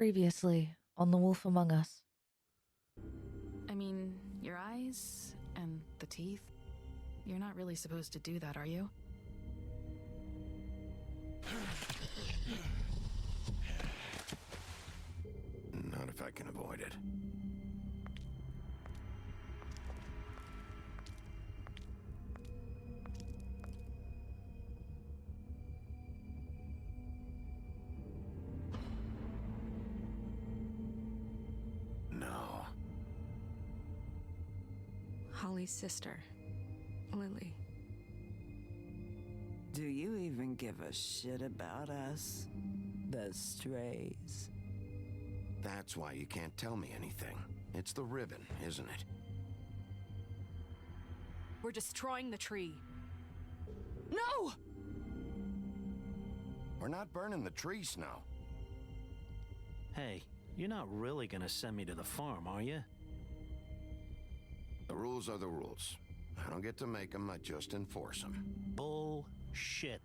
Previously on The Wolf Among Us. I mean, your eyes and the teeth. You're not really supposed to do that, are you? Not if I can avoid it. No. Holly's sister, Lily. Do you even give a shit about us? The strays. That's why you can't tell me anything. It's the ribbon, isn't it? We're destroying the tree. No! We're not burning the tree, Snow. Hey, you're not really gonna send me to the farm, are you? The rules are the rules. I don't get to make them, I just enforce them. Bullshit.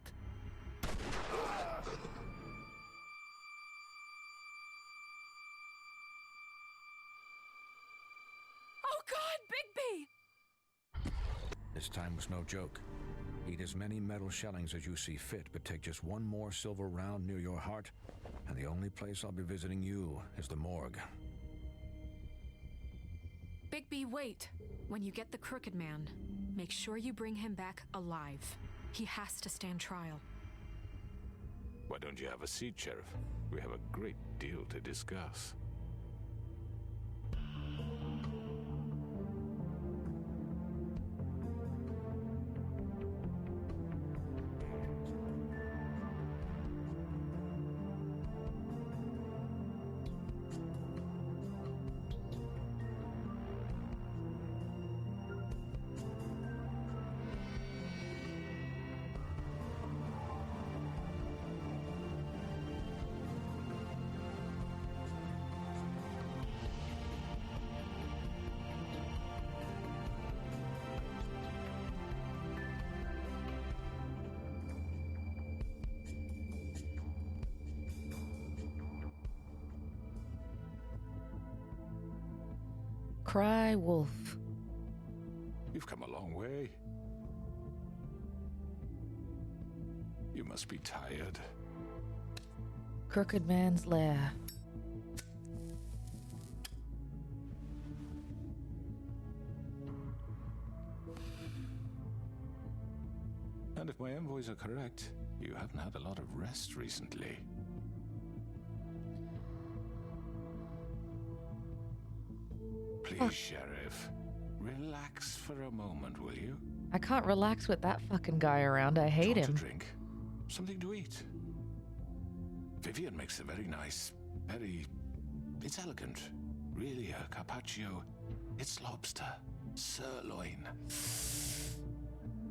Oh God, Bigby! This time was no joke. Eat as many metal shellings as you see fit, but take just one more silver round near your heart, and the only place I'll be visiting you is the morgue. Bigby, wait. When you get the Crooked Man, make sure you bring him back alive. He has to stand trial. Why don't you have a seat, Sheriff? We have a great deal to discuss. Cry wolf. You've come a long way. You must be tired. Crooked Man's Lair. And if my envoys are correct, you haven't had a lot of rest recently. Please, Sheriff, relax for a moment, will you? I can't relax with that fucking guy around. I hate Something him. to drink, something to eat. Vivian makes a very nice, it's elegant. Really a carpaccio. It's lobster, sirloin.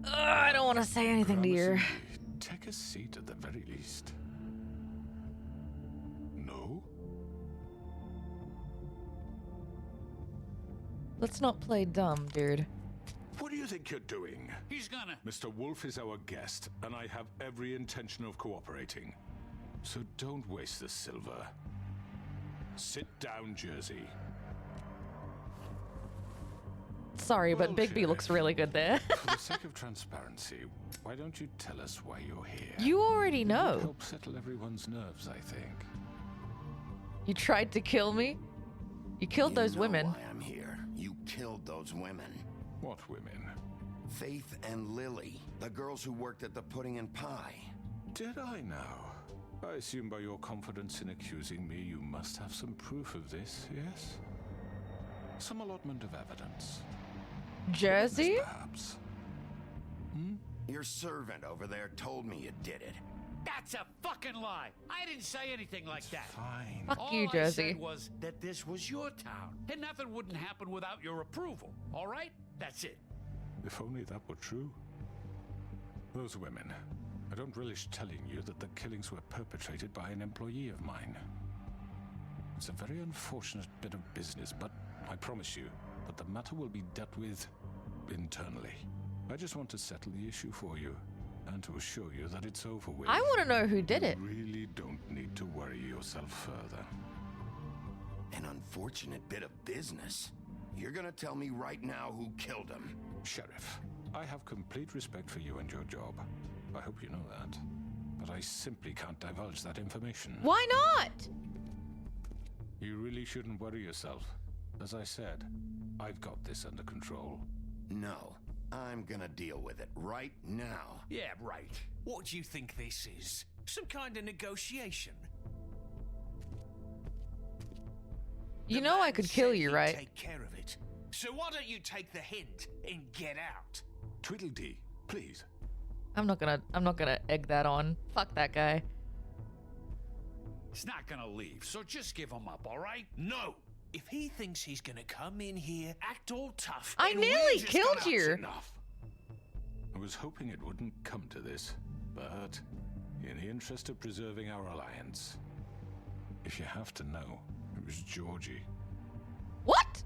I don't want to say anything to you. Promisingly, take a seat at the very least. No? Let's not play dumb, dude. What do you think you're doing? He's gonna... Mr. Wolf is our guest, and I have every intention of cooperating. So don't waste the silver. Sit down, Jersey. Sorry, but Well, Bigby Sheriff, looks really good there. For the sake of transparency, why don't you tell us why you're here? You already It would know. help settle everyone's nerves, I think. You tried to kill me. You killed those You know women. why I'm here. You killed those women. What women? Faith and Lily, the girls who worked at the Pudding and Pie. Did I now? I assume by your confidence in accusing me, you must have some proof of this, yes? Some allotment of evidence. Jersey? Perhaps. Your servant over there told me you did it. That's a fucking lie. I didn't say anything like that. Fine. Fuck All you, I Jersey. said was that this was your town, and nothing wouldn't happen without your approval. All right? That's it. If only that were true. Those women. I don't relish telling you that the killings were perpetrated by an employee of mine. It's a very unfortunate bit of business, but I promise you that the matter will be dealt with internally. I just want to settle the issue for you, and to assure you that it's over with. I want to know who did it. You really don't need to worry yourself further. An unfortunate bit of business. You're gonna tell me right now who killed him. Sheriff, I have complete respect for you and your job. I hope you know that. But I simply can't divulge that information. Why not? You really shouldn't worry yourself. As I said, I've got this under control. No, I'm gonna deal with it right now. Yeah, right. What do you think this is? Some kind of negotiation? You The know I man could kill said you, he'd right? Take care of it. So why don't you take the hint and get out? Tweedledee, please. I'm not gonna egg that on. Fuck that guy. He's not gonna leave, so just give him up, all right? No! If he thinks he's gonna come in here, act all tough, I then nearly we're just killed gonna- you. Enough. I was hoping it wouldn't come to this, but in the interest of preserving our alliance, if you have to know, it was Georgie. What?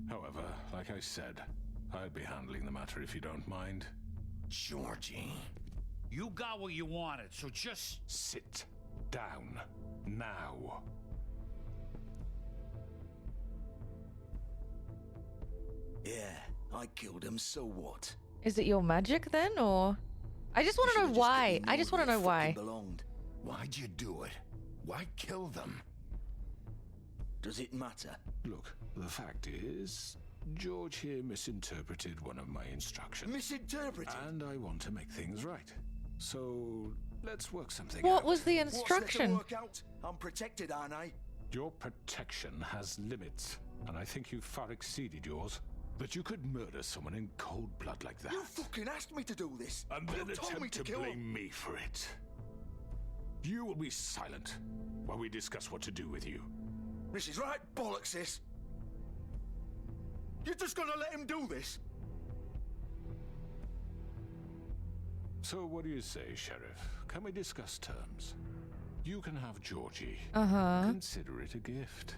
However, like I said, I'll be handling the matter if you don't mind. Georgie. You got what you wanted, so just... Sit down now. Yeah, I killed him, so what? Is it your magic then, or? I just want to know why. I just want to know why. Why'd you do it? Why kill them? Does it matter? Look, the fact is, George here misinterpreted one of my instructions. Misinterpreted? And I want to make things right. So, let's work something What out. was the What's there instruction? to work out? I'm protected, aren't I? Your protection has limits, and I think you've far exceeded yours. That you could murder someone in cold blood like that. You fucking asked me to do this. And You then told me attempt to kill him. blame me for it. You will be silent while we discuss what to do with you. This is right bollocks, this. You're just gonna let him do this? So what do you say, Sheriff? Can we discuss terms? You can have Georgie. Uh-huh. Consider it a gift,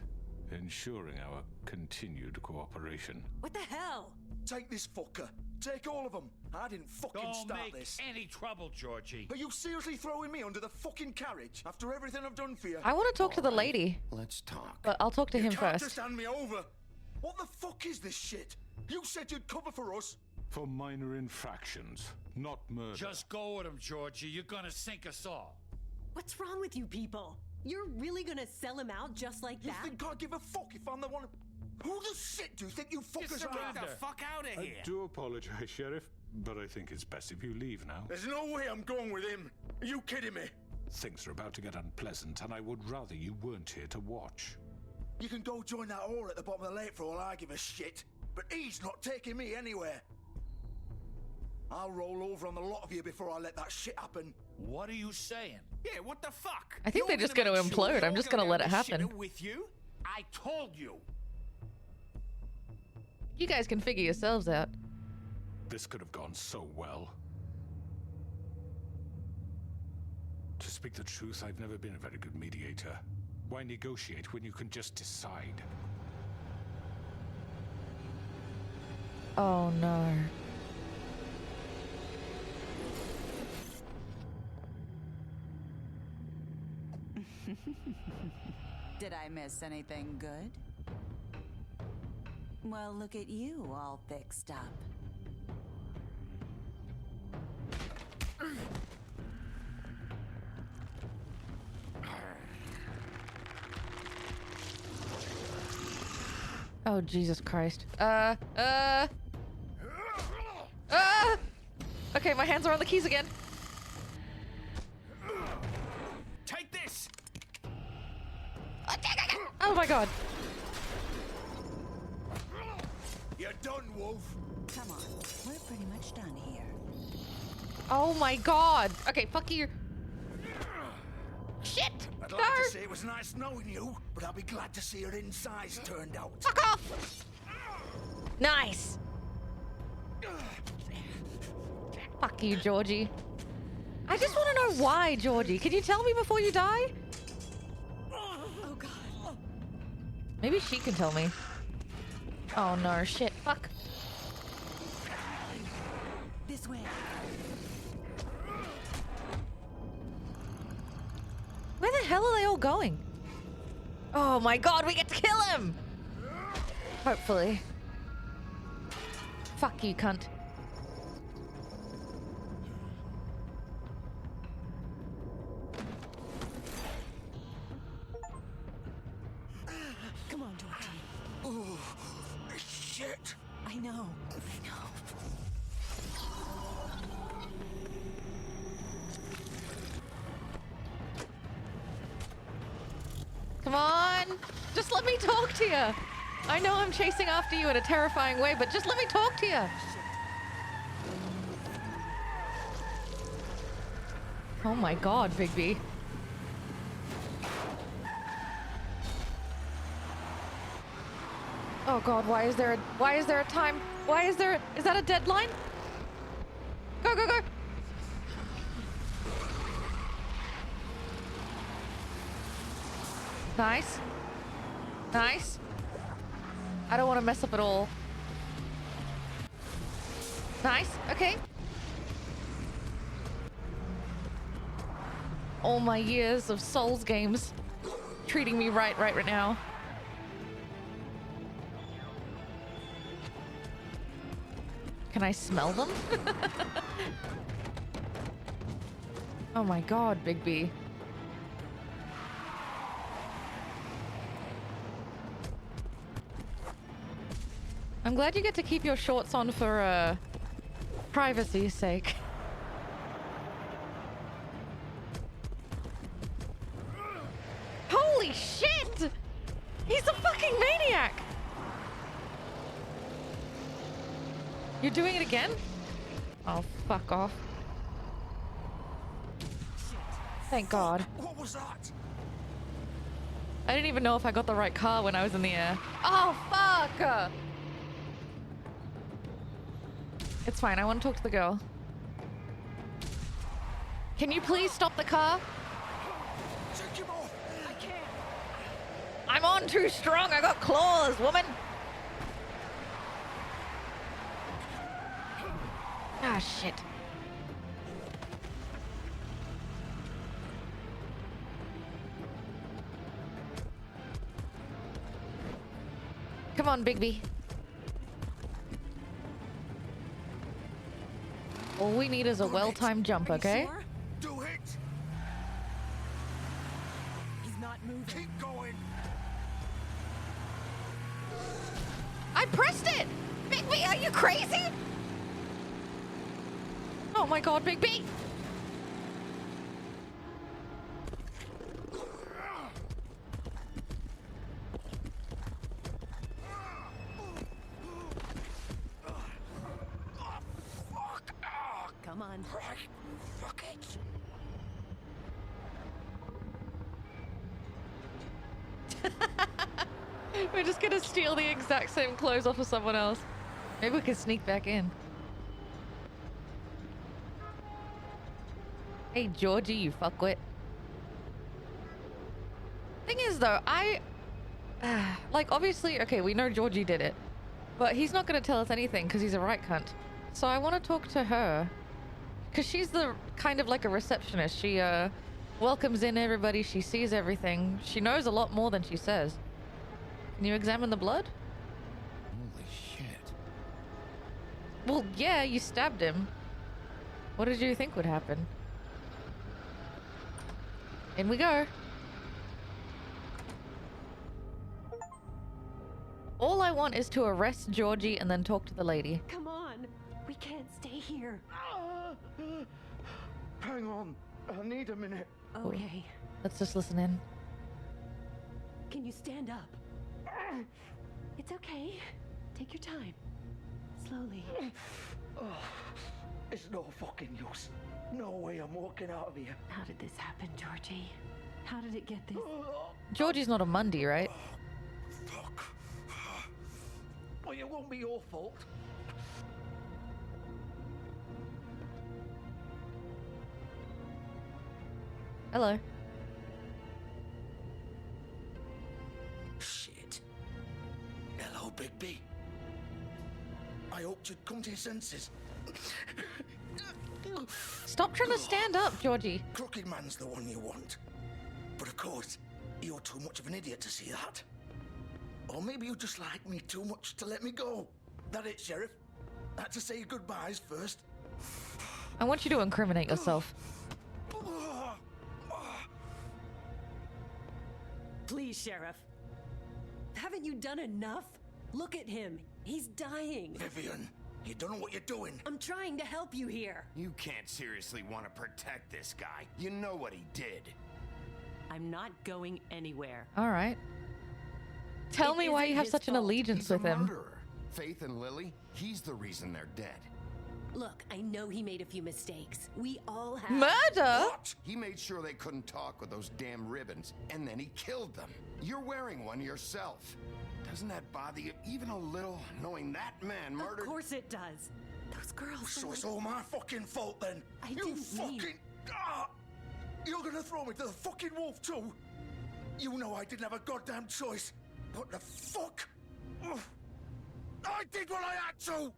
ensuring our continued cooperation. What the hell? Take this fucker. Take all of them. I didn't fucking Don't start make this. any trouble, Georgie. Are you seriously throwing me under the fucking carriage after everything I've done for you? I want to talk to the All right, lady, Let's talk. but I'll talk to You him can't first. just hand me over. What the fuck is this shit? You said you'd cover for us. For minor infractions, not murder. Just go with him, Georgie. You're gonna sink us all. What's wrong with you people? You're really gonna sell him out just like You that? think I give a fuck if I'm the one? Who the shit do you think you fuckers surrender. are? The fuck out of I do apologize, Sheriff, but I think it's best if you leave now. There's no way I'm going with him. Are you kidding me? Things are about to get unpleasant, and I would rather you weren't here to watch. You can go join that whore at the bottom of the lake for all I give a shit. But he's not taking me anywhere. I'll roll over on the lot of you before I let that shit happen. What are you saying? Yeah, what the fuck? I think they're just gonna implode. I'm just gonna let it happen. With you? I told you. You guys can figure yourselves out. This could have gone so well. To speak the truth, I've never been a very good mediator. Why negotiate when you can just decide? Oh no. Did I miss anything good? Well, look at you, all fixed up. Oh Jesus Christ. Okay, my hands are on the keys again. Take this! Oh my God. You're done, Wolf. Come on, we're pretty much done here. Oh my God. Okay, fuck you. Shit. I'd No. like to say it was nice knowing you, but I'll be glad to see your insides turned out. Fuck off. Nice. Fuck you, Georgie. I just want to know why, Georgie. Can you tell me before you die? Oh God. Maybe she can tell me. Oh no, shit. Fuck. This way. Where the hell are they all going? Oh my god, we get to kill him! Hopefully. Fuck you, cunt. Come on, Georgie. Oh, shit. I know. Come on! Just let me talk to you! I know I'm chasing after you in a terrifying way, but just let me talk to you! Oh my god, Bigby. Oh god, why is there a time? Is that a deadline? Go, go, go! Nice. Nice. I don't want to mess up at all. Nice. Okay. All my years of Souls games treating me right now. Can I smell them? Oh my god, Bigby. I'm glad you get to keep your shorts on for privacy's sake. Holy shit! He's a fucking maniac! You're doing it again? Oh, fuck off. Thank God. What was that? I didn't even know if I got the right car when I was in the air. Oh, fuck! It's fine, I want to talk to the girl. Can you please stop the car? Take him off. I can't. I'm on too strong, I got claws, woman! Ah, shit. Come on, Bigby. All we need is a well-timed jump, okay? Sure? Do it. He's not moving. Keep going. I pressed it! Bigby, are you crazy? Oh my god, Bigby! Come on. Fuck it. We're just gonna steal the exact same clothes off of someone else. Maybe we can sneak back in. Hey, Georgie, you fuckwit. Thing is, though, like, obviously, okay, we know Georgie did it. But he's not gonna tell us anything because he's a right cunt. So I want to talk to her. Because she's the kind of like a receptionist. She, welcomes in everybody. She sees everything. She knows a lot more than she says. Can you examine the blood? Holy shit. Well, yeah, you stabbed him. What did you think would happen? In we go. All I want is to arrest Georgie and then talk to the lady. Come on. We can't stay here. Hang on. I need a minute. Okay. Let's just listen in. Can you stand up? It's okay. Take your time. Slowly. Oh, it's no fucking use. No way I'm walking out of here. How did this happen, Georgie? How did it get this? Georgie's not a Mundy, right? Fuck. Well, it won't be your fault. Hello. Shit. Hello, Bigby. I hoped you'd come to your senses. Stop trying to stand up, Georgie. Crooked Man's the one you want. But of course suppose you're too much of an idiot to see that. Or maybe you just like me too much to let me go. That it, Sheriff? I had to say your goodbyes first. I want you to incriminate yourself. Please, Sheriff. Haven't you done enough? Look at him. He's dying. Vivian, you don't know what you're doing. I'm trying to help you here. You can't seriously want to protect this guy. You know what he did. I'm not going anywhere. All right. Tell me why you have such an allegiance He's with a him. murderer. Faith and Lily, he's the reason they're dead. Look, I know he made a few mistakes. We all have. Murder? What? He made sure they couldn't talk with those damn ribbons, and then he killed them. You're wearing one yourself. Doesn't that bother you even a little, knowing that man murdered? Of course it does. Those girls. So it's all my fucking fault then. I you didn't fucking. mean- You're gonna throw me to the fucking wolf too? You know I didn't have a goddamn choice. What the fuck? Ugh. I did what I had to.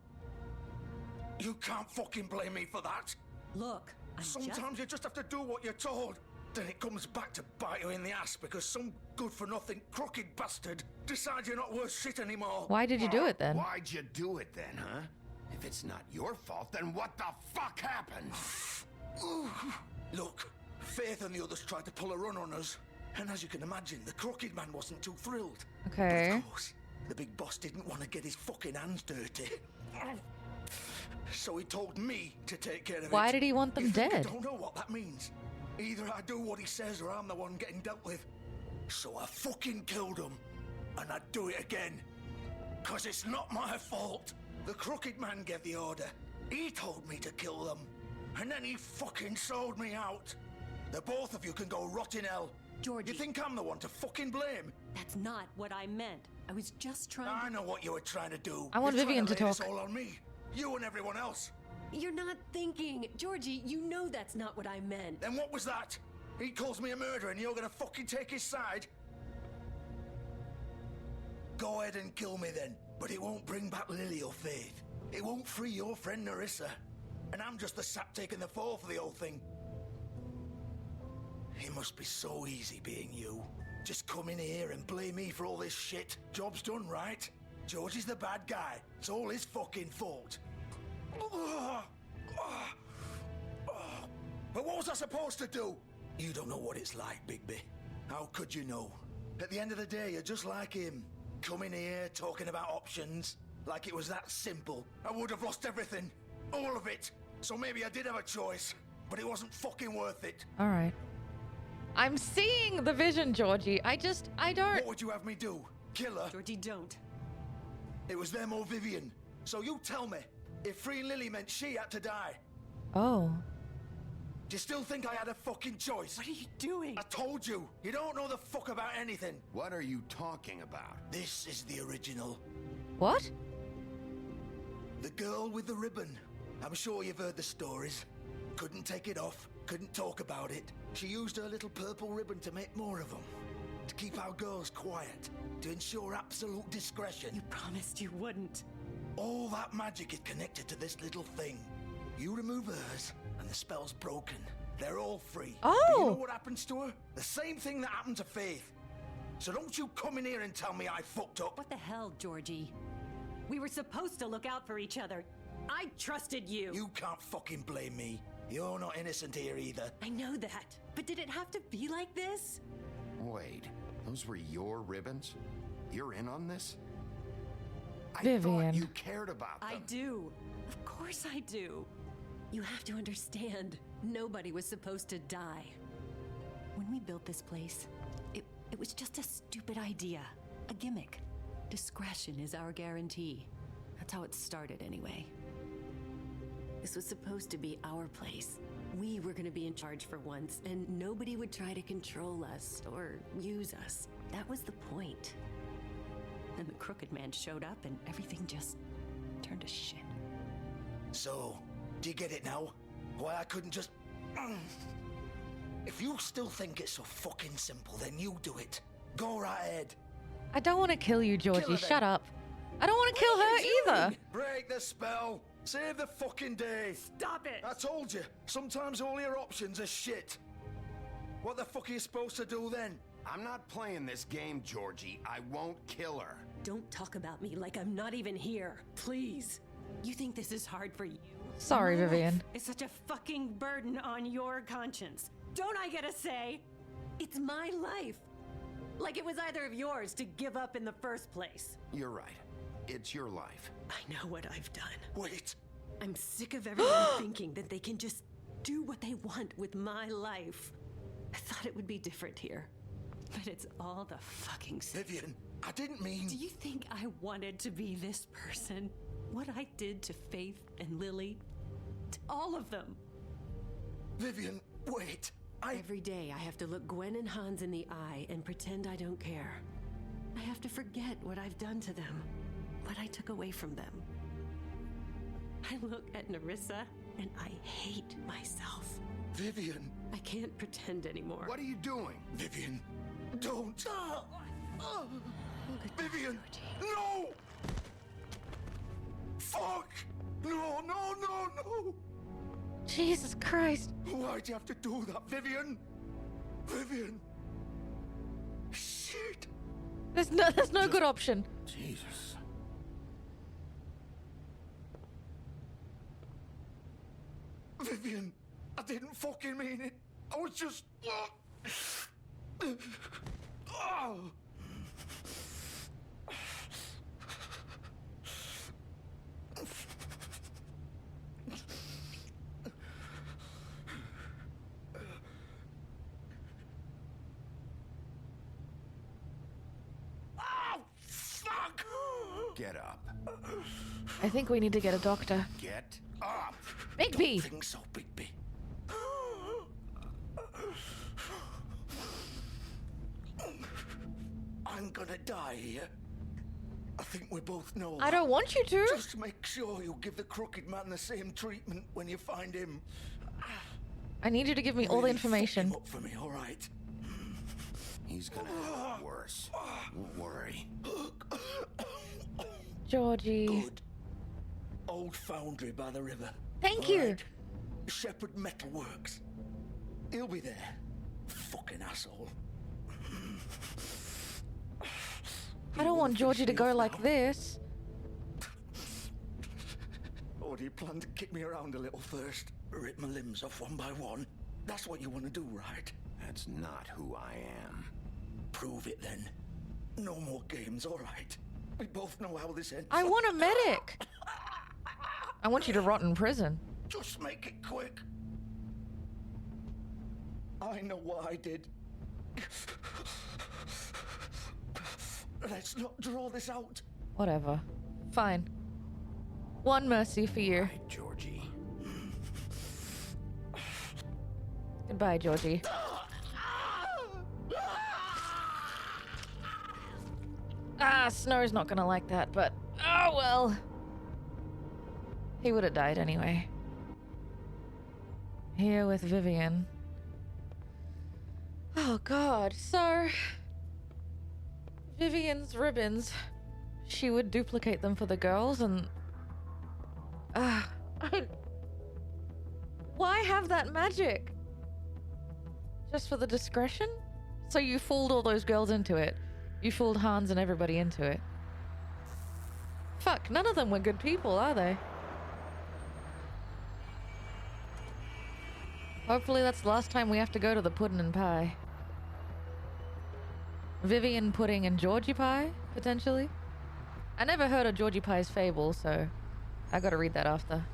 You can't fucking blame me for that. Look, Sometimes you just have to do what you're told. Then it comes back to bite you in the ass because some good-for-nothing crooked bastard decides you're not worth shit anymore. Why did you do it then? Why'd you do it then, huh? If it's not your fault, then what the fuck happened? Look, Faith and the others tried to pull a run on us. And as you can imagine, the crooked man wasn't too thrilled. Okay. But of course, the big boss didn't want to get his fucking hands dirty. So he told me to take care of it. Why did he want them You think dead? I don't know what that means. Either I do what he says or I'm the one getting dealt with. So I fucking killed him. And I'd do it again. 'Cause it's not my fault. The crooked man gave the order. He told me to kill them. And then he fucking sold me out. The both of you can go rot in hell. Georgie. You think I'm the one to fucking blame? That's not what I meant. I was just trying I know what you were trying to do. I want You're Vivian trying to lay this talk. all on me. You and everyone else. You're not thinking. Georgie, you know that's not what I meant. Then what was that? He calls me a murderer and you're gonna fucking take his side? Go ahead and kill me then. But it won't bring back Lily or Faith. It won't free your friend Narissa. And I'm just the sap taking the fall for the whole thing. It must be so easy being you. Just come in here and blame me for all this shit. Job's done, right? George is the bad guy. It's all his fucking fault. But what was I supposed to do? You don't know what it's like, Bigby. How could you know? At the end of the day, you're just like him. Coming here, talking about options. Like it was that simple. I would have lost everything. All of it. So maybe I did have a choice. But it wasn't fucking worth it. All right. I'm seeing the vision, Georgie. I don't. What would you have me do? Kill her? Georgie, don't. It was them or Vivian. So you tell me, if freeing Lily meant she had to die, Oh. do you still think I had a fucking choice? What are you doing? I told you, you don't know the fuck about anything. What are you talking about? This is the original. What? The girl with the ribbon. I'm sure you've heard the stories. Couldn't take it off, couldn't talk about it. She used her little purple ribbon to make more of them. To keep our girls quiet. To ensure absolute discretion. You promised you wouldn't. All that magic is connected to this little thing. You remove hers, and the spell's broken. They're all free. Oh! But you know what happens to her? The same thing that happened to Faith. So don't you come in here and tell me I fucked up. What the hell, Georgie? We were supposed to look out for each other. I trusted you. You can't fucking blame me. You're not innocent here either. I know that. But did it have to be like this? Wait, those were your ribbons? You're in on this? I Vivian. thought you cared about them. I do. Of course I do. You have to understand, nobody was supposed to die. When we built this place, it was just a stupid idea. A gimmick. Discretion is our guarantee. That's how it started anyway. This was supposed to be our place. We were gonna be in charge for once, and nobody would try to control us or use us. That was the point. Then the crooked man showed up and everything just turned to shit. So, do you get it now? Why I couldn't just... If you still think it's so fucking simple, then you do it. Go right ahead. I don't want to kill you, Georgie. Kill her then. Shut up. I don't want to kill her either. Break the spell. Save the fucking day. Stop it! I told you, sometimes all your options are shit. What the fuck are you supposed to do then? I'm not playing this game, Georgie. I won't kill her. Don't talk about me like I'm not even here. Please. You think this is hard for you? Sorry, My life Vivian. is such a fucking burden on your conscience. Don't I get a say? It's my life. Like it was either of yours to give up in the first place. You're right. It's your life. I know what I've done. Wait. I'm sick of everyone thinking that they can just do what they want with my life. I thought it would be different here. But it's all the fucking same. Vivian, I didn't mean... Do you think I wanted to be this person? What I did to Faith and Lily? To all of them. Vivian, wait. Every day I have to look Gwen and Hans in the eye and pretend I don't care. I have to forget what I've done to them. What I took away from them. I look at Nerissa and I hate myself. Vivian. I can't pretend anymore. What are you doing? Vivian, don't. Vivian, no! Fuck! No, no, no, no! Jesus Christ. Why'd you have to do that, Vivian? Vivian. Shit. There's no good option. Jesus. Vivian, I didn't fucking mean it. I was just... Oh. Fuck! Get up. I think we need to get a doctor. Get up. Bigby! Don't think so, Bigby. I'm gonna die here. I think we both know. I don't want you to. Just make sure you give the crooked man the same treatment when you find him. I need you to give me all the information. Fuck him up for me, all right? He's gonna have it worse. Don't worry. Georgie. Good. Old foundry by the river. Thank All you. right. Shepherd Metalworks. He'll be there. Fucking asshole. I don't want Georgie to go like this. Or do you plan to kick me around a little first? Rip my limbs off one by one? That's what you want to do, right? That's not who I am. Prove it then. No more games, all right? We both know how this ends. I want a medic. I want you to rot in prison. Just make it quick. I know what I did. Let's not draw this out. Whatever. Fine. One mercy for you. Right, Georgie. Goodbye, Georgie. Snow's not gonna like that, but oh well. He would have died anyway. Here with Vivian. Oh god, so Vivian's ribbons, she would duplicate them for the girls and why have that magic? Just for the discretion? So you fooled all those girls into it. You fooled Hans and everybody into it. Fuck, none of them were good people, are they? Hopefully that's the last time we have to go to the pudding and pie. Vivian pudding and Georgie pie, potentially? I never heard of Georgie Pie's fable, so I gotta read that after.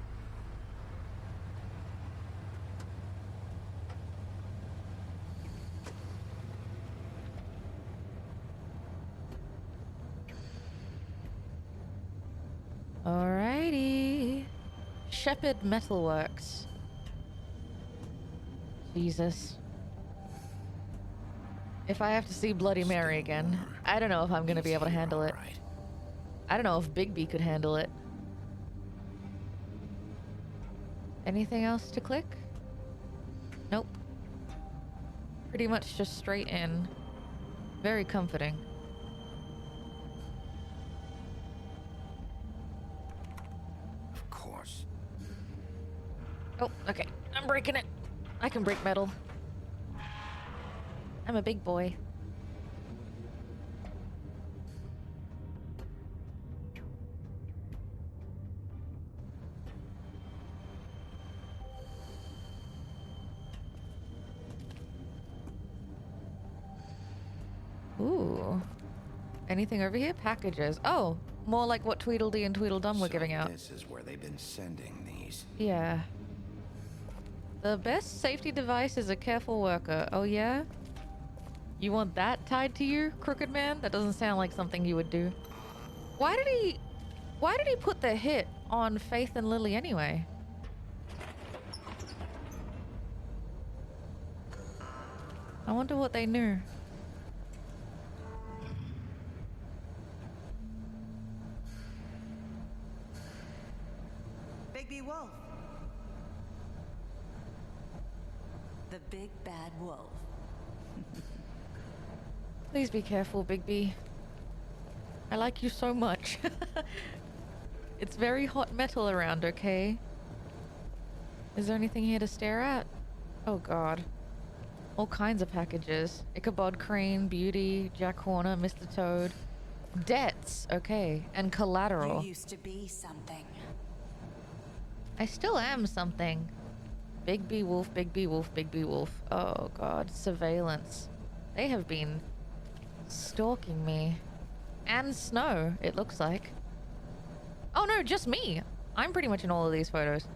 Alrighty. Shepherd Metalworks. Jesus. If I have to see Bloody Mary again, I don't know if I'm gonna be able to handle it. I don't know if Bigby could handle it. Anything else to click? Nope. Pretty much just straight in. Very comforting. Of course. Oh, okay. I'm breaking it. I can break metal. I'm a big boy. Ooh. Anything over here? Packages. Oh, more like what Tweedledee and Tweedledum were giving out. This is where they've been sending these. Yeah. The best safety device is a careful worker. Oh yeah? You want that tied to you, Crooked Man? That doesn't sound like something you would do. Why did he put the hit on Faith and Lily anyway? I wonder what they knew. Bigby Wolf. The big bad wolf. Please be careful, Bigby. I like you so much. It's very hot metal around, okay? Is there anything here to stare at? Oh god. All kinds of packages. Ichabod Crane, Beauty, Jack Horner, Mr. Toad. Debts, okay. And collateral. You used to be something. I still am something. Bigby Wolf, Bigby Wolf, Bigby Wolf. Oh god. Surveillance. They have been stalking me. And Snow, it looks like. Oh no, just me. I'm pretty much in all of these photos.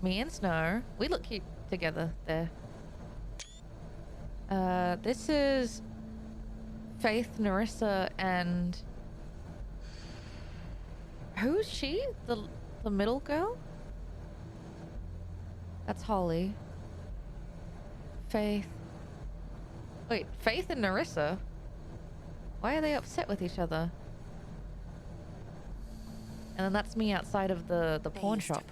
Me and Snow. We look cute together there. This is Faith, Narissa, and... Who's she? The middle girl? That's Holly. Faith. Wait, Faith and Narissa? Why are they upset with each other? And then that's me outside of the pawn shop.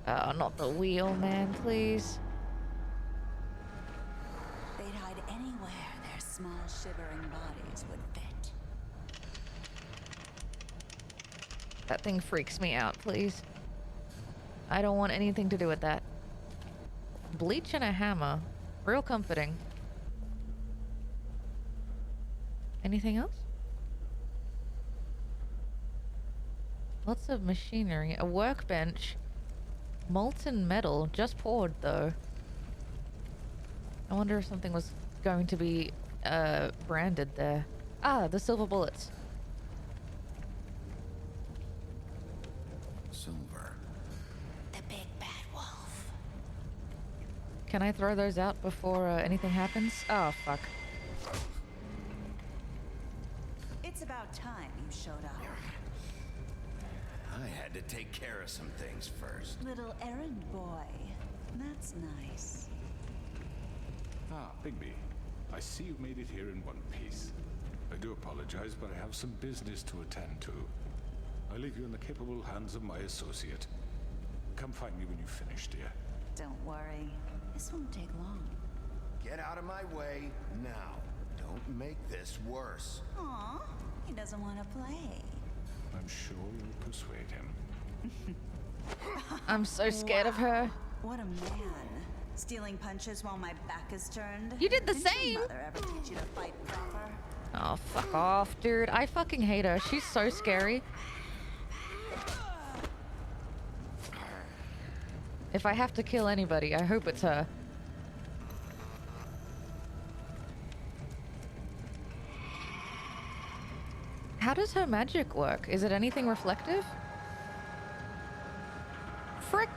Oh, not the wheel, man, please. They'd hide anywhere their small shivering bodies would fit. That thing freaks me out, please. I don't want anything to do with that. Bleach and a hammer. Real comforting. Anything else? Lots of machinery. A workbench. Molten metal. Just poured, though. I wonder if something was going to be branded there. Ah, the silver bullets. Silver. The big bad wolf. Can I throw those out before anything happens? Oh, fuck. It's about time you showed up. I had to take care of some things first. Little errand boy. That's nice. Ah, Bigby. I see you've made it here in one piece. I do apologize, but I have some business to attend to. I leave you in the capable hands of my associate. Come find me when you've finished, dear. Don't worry. This won't take long. Get out of my way now. Don't make this worse. Aw, he doesn't want to play. I'm sure you'll persuade him. I'm so scared of her. What a man. Stealing punches while my back is turned. You did the Didn't same. your mother ever teach you to fight proper? Oh, fuck off, dude. I fucking hate her. She's so scary. If I have to kill anybody, I hope it's her. How does her magic work? Is it anything reflective? Frick!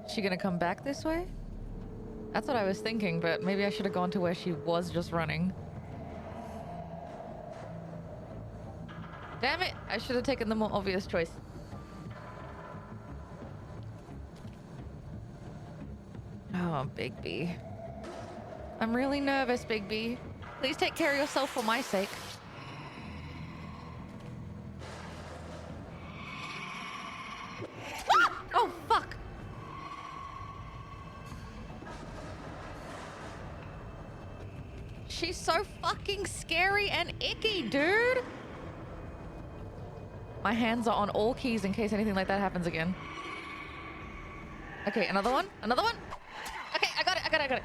She gonna come back this way? That's what I was thinking, but maybe I should have gone to where she was just running. Damn it! I should have taken the more obvious choice. Oh, Bigby. I'm really nervous, Bigby. Please take care of yourself for my sake. Ah! Oh, fuck! She's so fucking scary and icky, dude! My hands are on all keys in case anything like that happens again. Okay, another one. Another one. Okay, I got it. I got it. I got it.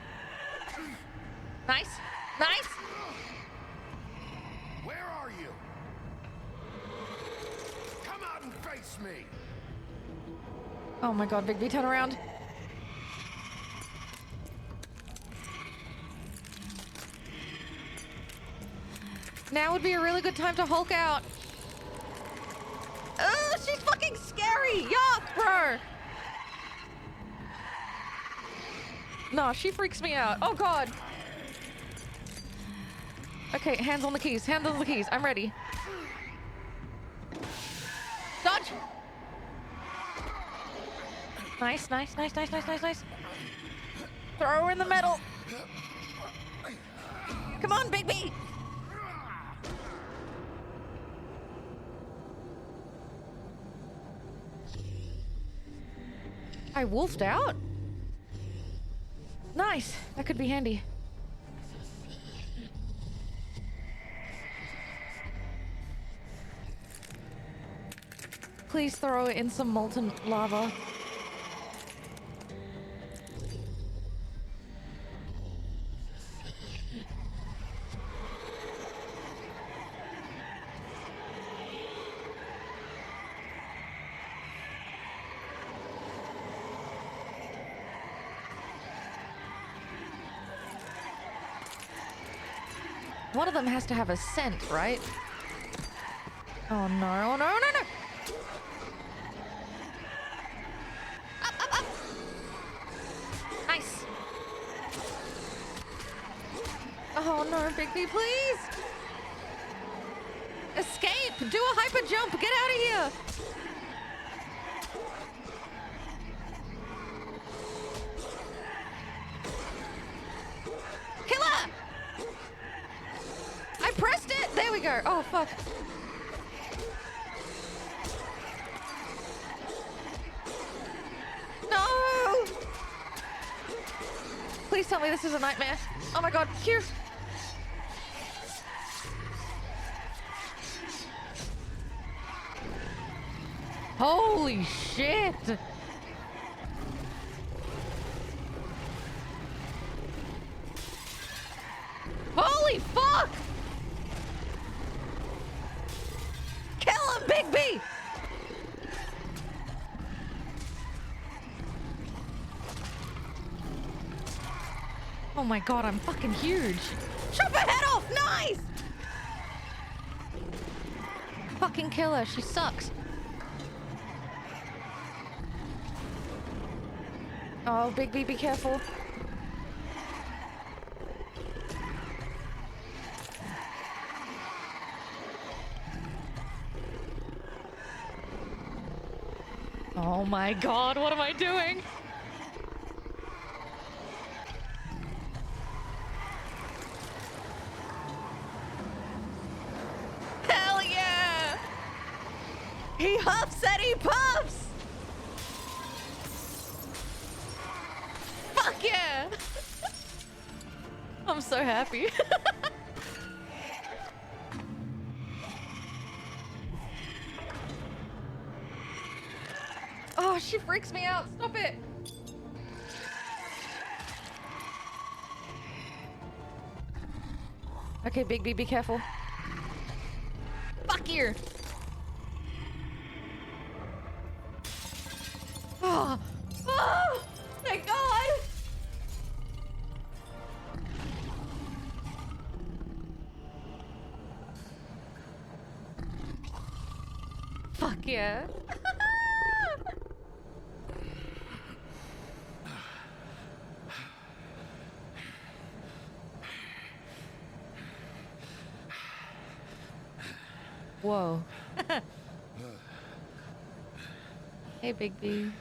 Nice. Nice. Where are you? Come out and face me. Oh my god, Bigby, turn around. Now would be a really good time to Hulk out. Ugh, she's fucking scary. Yuck, bro. No, she freaks me out. Oh god. Okay, hands on the keys. Hands on the keys. I'm ready. Dodge. Nice, nice, nice, nice, nice, nice, nice. Throw her in the middle. Come on, Bigby. I wolfed out? Nice. That could be handy. Please throw it in some molten lava. One of them has to have a scent, right? Oh no, oh no, no, no! Up, up, up! Nice! Oh no, Bigby, please! Escape! Do a hyper jump! Get out of here! Killer! I pressed it! There we go. Oh, fuck. No! Please tell me this is a nightmare. Oh my god, Q. Holy shit! Holy fuck! Kill him, Bigby! Oh my god, I'm fucking huge. Chop her head off! Nice! Fucking kill her, she sucks. Oh, Bigby, be careful. Oh my god, what am I doing? Hell yeah! He huffs and he puffs! Fuck yeah! I'm so happy. Oh, she freaks me out. Stop it. Okay, Bigby, be careful. Fuck you. Oh, oh, thank God. Fuck yeah. Whoa. Hey, Bigby.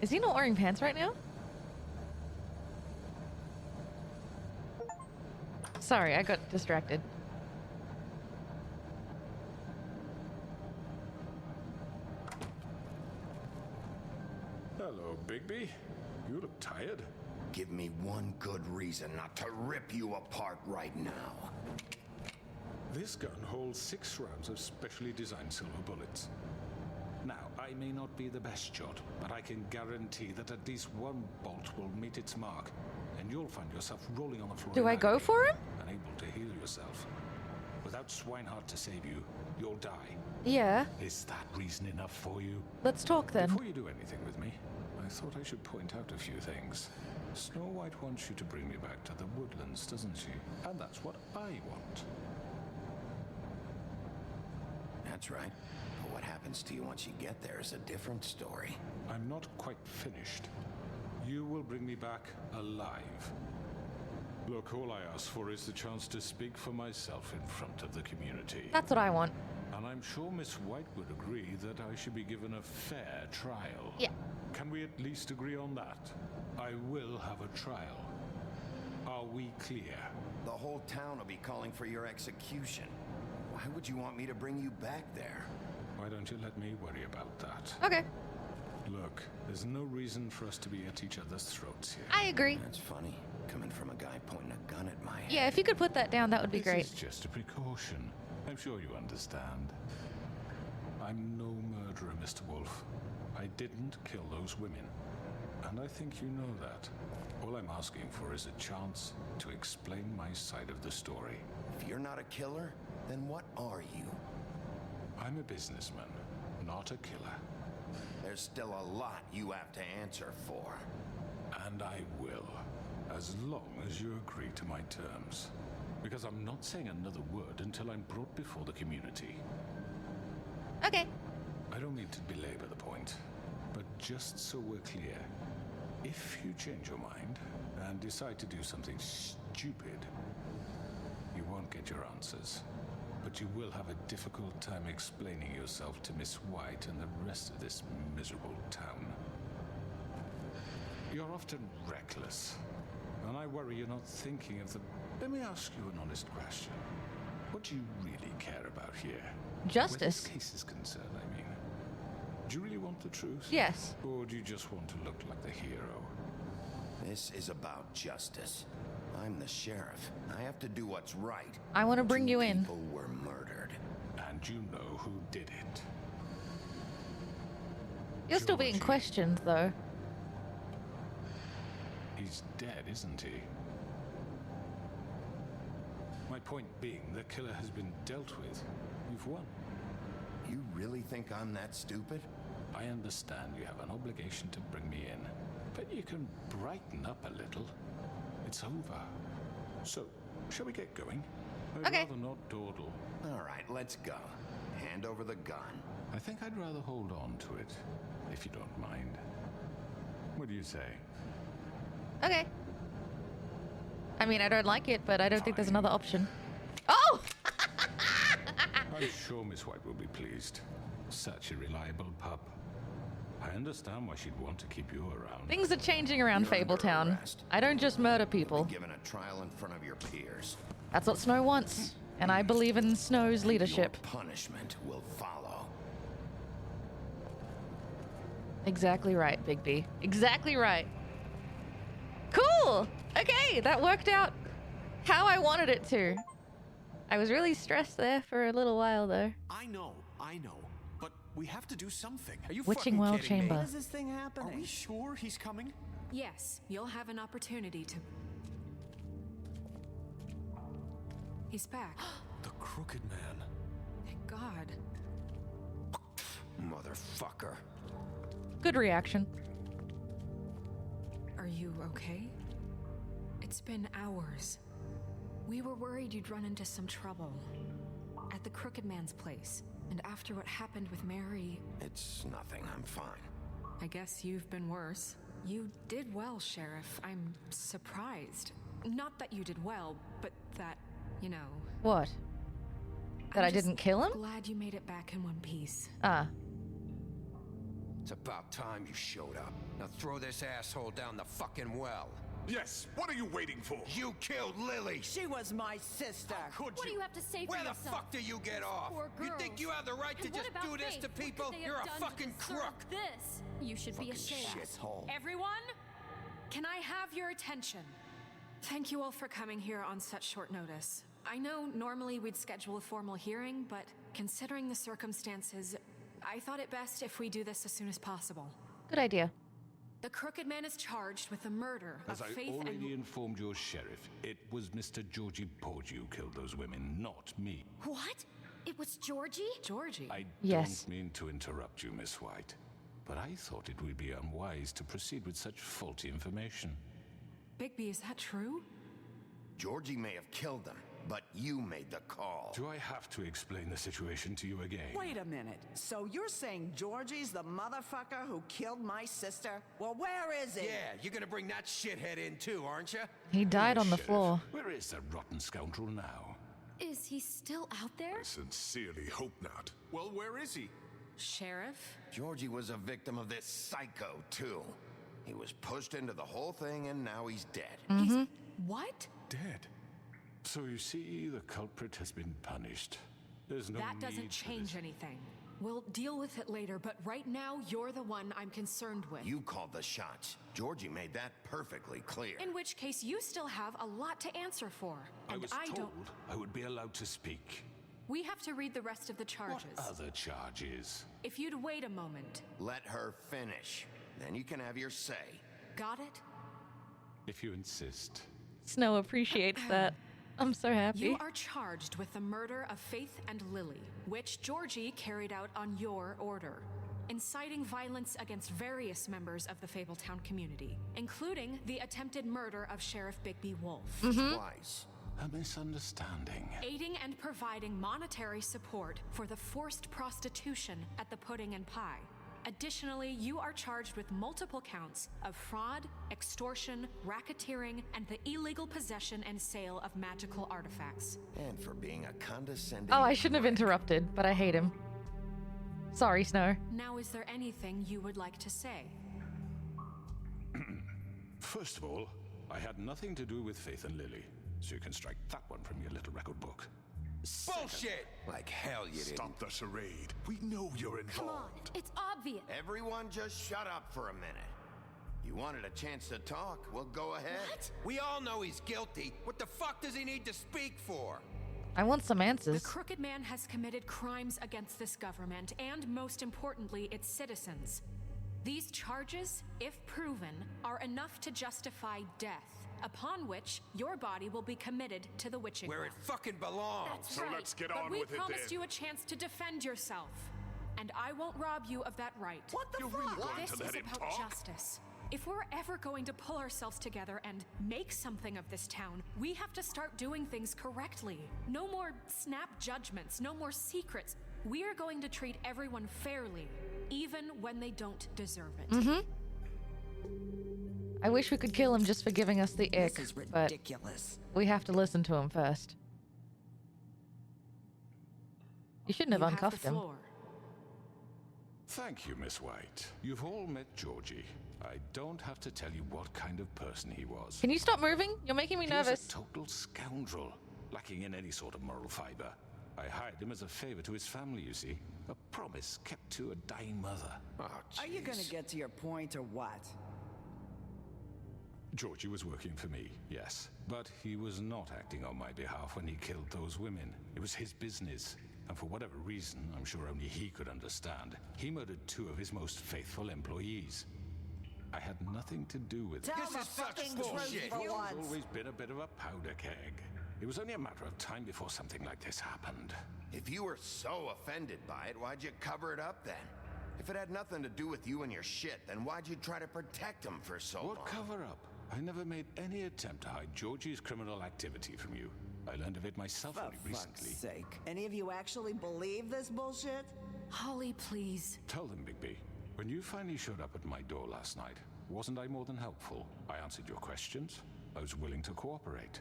Is he not wearing pants right now? Sorry, I got distracted. Hello, Bigby. You look tired. Give me one good reason not to rip you apart right now. This gun holds 6 rounds of specially designed silver bullets. Now, I may not be the best shot, but I can guarantee that at least one bolt will meet its mark, and you'll find yourself rolling on the floor. Do I go for him? Unable to heal yourself. Without Swinehart to save you, you'll die. Yeah. Is that reason enough for you? Let's talk then. Before you do anything with me, I thought I should point out a few things. Snow White wants you to bring me back to the woodlands, doesn't she? And that's what I want. That's right. But what happens to you once you get there is a different story. I'm not quite finished. You will bring me back alive. Look, all I ask for is the chance to speak for myself in front of the community. That's what I want. And I'm sure Miss White would agree that I should be given a fair trial. Yeah. Can we at least agree on that? I will have a trial. Are we clear? The whole town will be calling for your execution. Why would you want me to bring you back there? Why don't you let me worry about that? Okay. Look, there's no reason for us to be at each other's throats here. I agree. That's funny, coming from a guy pointing a gun at my head. Yeah, if you could put that down, that would be great. This is just a precaution. I'm sure you understand. I'm no murderer, Mr. Wolf. I didn't kill those women. And I think you know that. All I'm asking for is a chance to explain my side of the story. If you're not a killer, then what are you? I'm a businessman, not a killer. There's still a lot you have to answer for. And I will, as long as you agree to my terms. Because I'm not saying another word until I'm brought before the community. Okay. I don't mean to belabor the point, but just so we're clear, if you change your mind and decide to do something stupid, you won't get your answers. But you will have a difficult time explaining yourself to Miss White and the rest of this miserable town. You're often reckless, and I worry you're not thinking of the... Let me ask you an honest question. What do you really care about here? Justice. Where this case is concerned, I mean. Do you really want the truth? Yes. Or do you just want to look like the hero? This is about justice. I'm the sheriff. I have to do what's right. I want to bring you in. People were murdered. And you know who did it. You're still being questioned, though. He's dead, isn't he? My point being, the killer has been dealt with. You've won. You really think I'm that stupid? I understand you have an obligation to bring me in, but you can brighten up a little. It's over. So, shall we get going? I'd rather not dawdle. All right, let's go. Hand over the gun. I think I'd rather hold on to it, if you don't mind. What do you say? Okay. I mean, I don't like it, but I don't think there's another option. Oh! I'm sure Miss White will be pleased. Such a reliable pup. I understand why she'd want to keep you around. Things are changing around Fabletown. I don't just murder people. Given a trial in front of your peers. That's what Snow wants, and I believe in Snow's leadership. Your punishment will follow. Exactly right, Bigby. Exactly right. Cool! Okay, that worked out how I wanted it to. I was really stressed there for a little while, though. I know. But we have to do something. Are you Witching fucking Well kidding me? Chamber. When is this thing happening? Are we sure he's coming? Yes, you'll have an opportunity to... He's back. The Crooked Man. Thank God. Motherfucker. Good reaction. Are you okay? It's been hours. We were worried you'd run into some trouble. At the Crooked Man's place. And after what happened with Mary... It's nothing, I'm fine. I guess you've been worse. You did well, Sheriff. I'm surprised. Not that you did well, but that, you know... What? That I didn't kill him? Glad you made it back in one piece. Ah. It's about time you showed up. Now throw this asshole down the fucking well. Yes, what are you waiting for? You killed Lily! She was my sister. Could What do you have to say for Where yourself? the fuck do you get off? Poor You girls. think you have the right to And just what about do this Faith? to What people? could they have You're a done to fucking deserve crook! This. You should be ashamed. Shithole. Everyone, can I have your attention? Thank you all for coming here on such short notice. I know normally we'd schedule a formal hearing, but considering the circumstances, I thought it best if we do this as soon as possible. Good idea. The Crooked Man is charged with the murder As of I Faith already and... informed your sheriff, it was Mr. Georgie Porgy who killed those women, not me. What? It was Georgie? Georgie? I Yes. don't mean to interrupt you, Miss White, but I thought it would be unwise to proceed with such faulty information. Bigby, is that true? Georgie may have killed them, but you made the call. Do I have to explain the situation to you again? Wait a minute. So you're saying Georgie's the motherfucker who killed my sister? Well, where is he? Yeah, you're gonna bring that shithead in too, aren't you? He died on the Sheriff, floor. Where is that rotten scoundrel now? Is he still out there? I sincerely hope not. Well, where is he? Sheriff? Georgie was a victim of this psycho, too. He was pushed into the whole thing, and now he's dead. He's... What? Dead. So you see, the culprit has been punished. There's no That doesn't need for change this. anything. We'll deal with it later, but right now, you're the one I'm concerned with. You called the shots. Georgie made that perfectly clear. In which case, you still have a lot to answer for. I And was I told don't... I would be allowed to speak. We have to read the rest of the charges. What other charges? If you'd wait a moment. Let her finish. Then you can have your say. Got it? If you insist. Snow appreciates that. I'm so happy. You are charged with the murder of Faith and Lily, which Georgie carried out on your order, inciting violence against various members of the Fabletown community, including the attempted murder of Sheriff Bigby Wolf. Twice. A misunderstanding. Aiding and providing monetary support for the forced prostitution at the Pudding and Pie. Additionally, you are charged with multiple counts of fraud, extortion, racketeering, and the illegal possession and sale of magical artifacts. And for being a condescending... Oh, I shouldn't have interrupted, but I hate him. Sorry, Snow. Now, is there anything you would like to say? First of all, I had nothing to do with Faith and Lily, so you can strike that one from your little record book. Bullshit! Like hell you didn't. Stop the charade. We know you're involved. Come on, it's obvious. Everyone just shut up for a minute. You wanted a chance to talk, well, go ahead. What? We all know he's guilty. What the fuck does he need to speak for? I want some The answers. Crooked Man has committed crimes against this government and, most importantly, its citizens. These charges, if proven, are enough to justify death, upon which your body will be committed to the witching Where it well. fucking belongs. That's So right. let's get but on we with it promised then. you a chance to defend yourself, and I won't rob you of that right. What the You're fuck? really going This to let is him about talk? justice. If we're ever going to pull ourselves together and make something of this town, we have to start doing things correctly. No more snap judgments, no more secrets. We are going to treat everyone fairly, even when they don't deserve it. I wish we could kill him just for giving us the ick, This is but ridiculous. we have to listen to him first. You shouldn't have You have the uncuffed him. floor. Thank you, Miss White. You've all met Georgie. I don't have to tell you what kind of person he was. Can you stop moving? You're making me He was nervous. a total scoundrel, lacking in any sort of moral fiber. I hired him as a favor to his family, you see. A promise kept to a dying mother. Oh, Are you gonna jeez. get to your point or what? Georgie was working for me, yes. But he was not acting on my behalf when he killed those women. It was his business. And for whatever reason, I'm sure only he could understand, he murdered 2 of his most faithful employees. I had nothing to do with it. Tell This the is such fucking bullshit. truth for He's once. always been a bit of a powder keg. It was only a matter of time before something like this happened. If you were so offended by it, why'd you cover it up then? If it had nothing to do with you and your shit, then why'd you try to protect him for so long? What cover up? I never made any attempt to hide Georgie's criminal activity from you. I learned of it myself For only fuck's recently. sake. Any of you actually believe this bullshit? Holly, please. Tell them, Bigby. When you finally showed up at my door last night, wasn't I more than helpful? I answered your questions. I was willing to cooperate.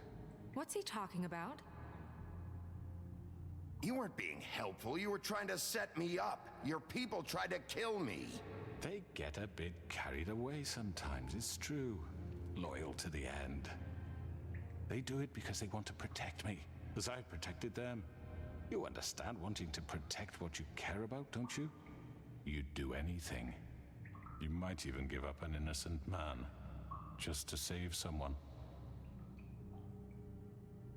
What's he talking about? You weren't being helpful. You were trying to set me up. Your people tried to kill me. They get a bit carried away sometimes, it's true. Loyal to the end. They do it because they want to protect me, as I've protected them. You understand wanting to protect what you care about, don't you? You'd do anything. You might even give up an innocent man, just to save someone.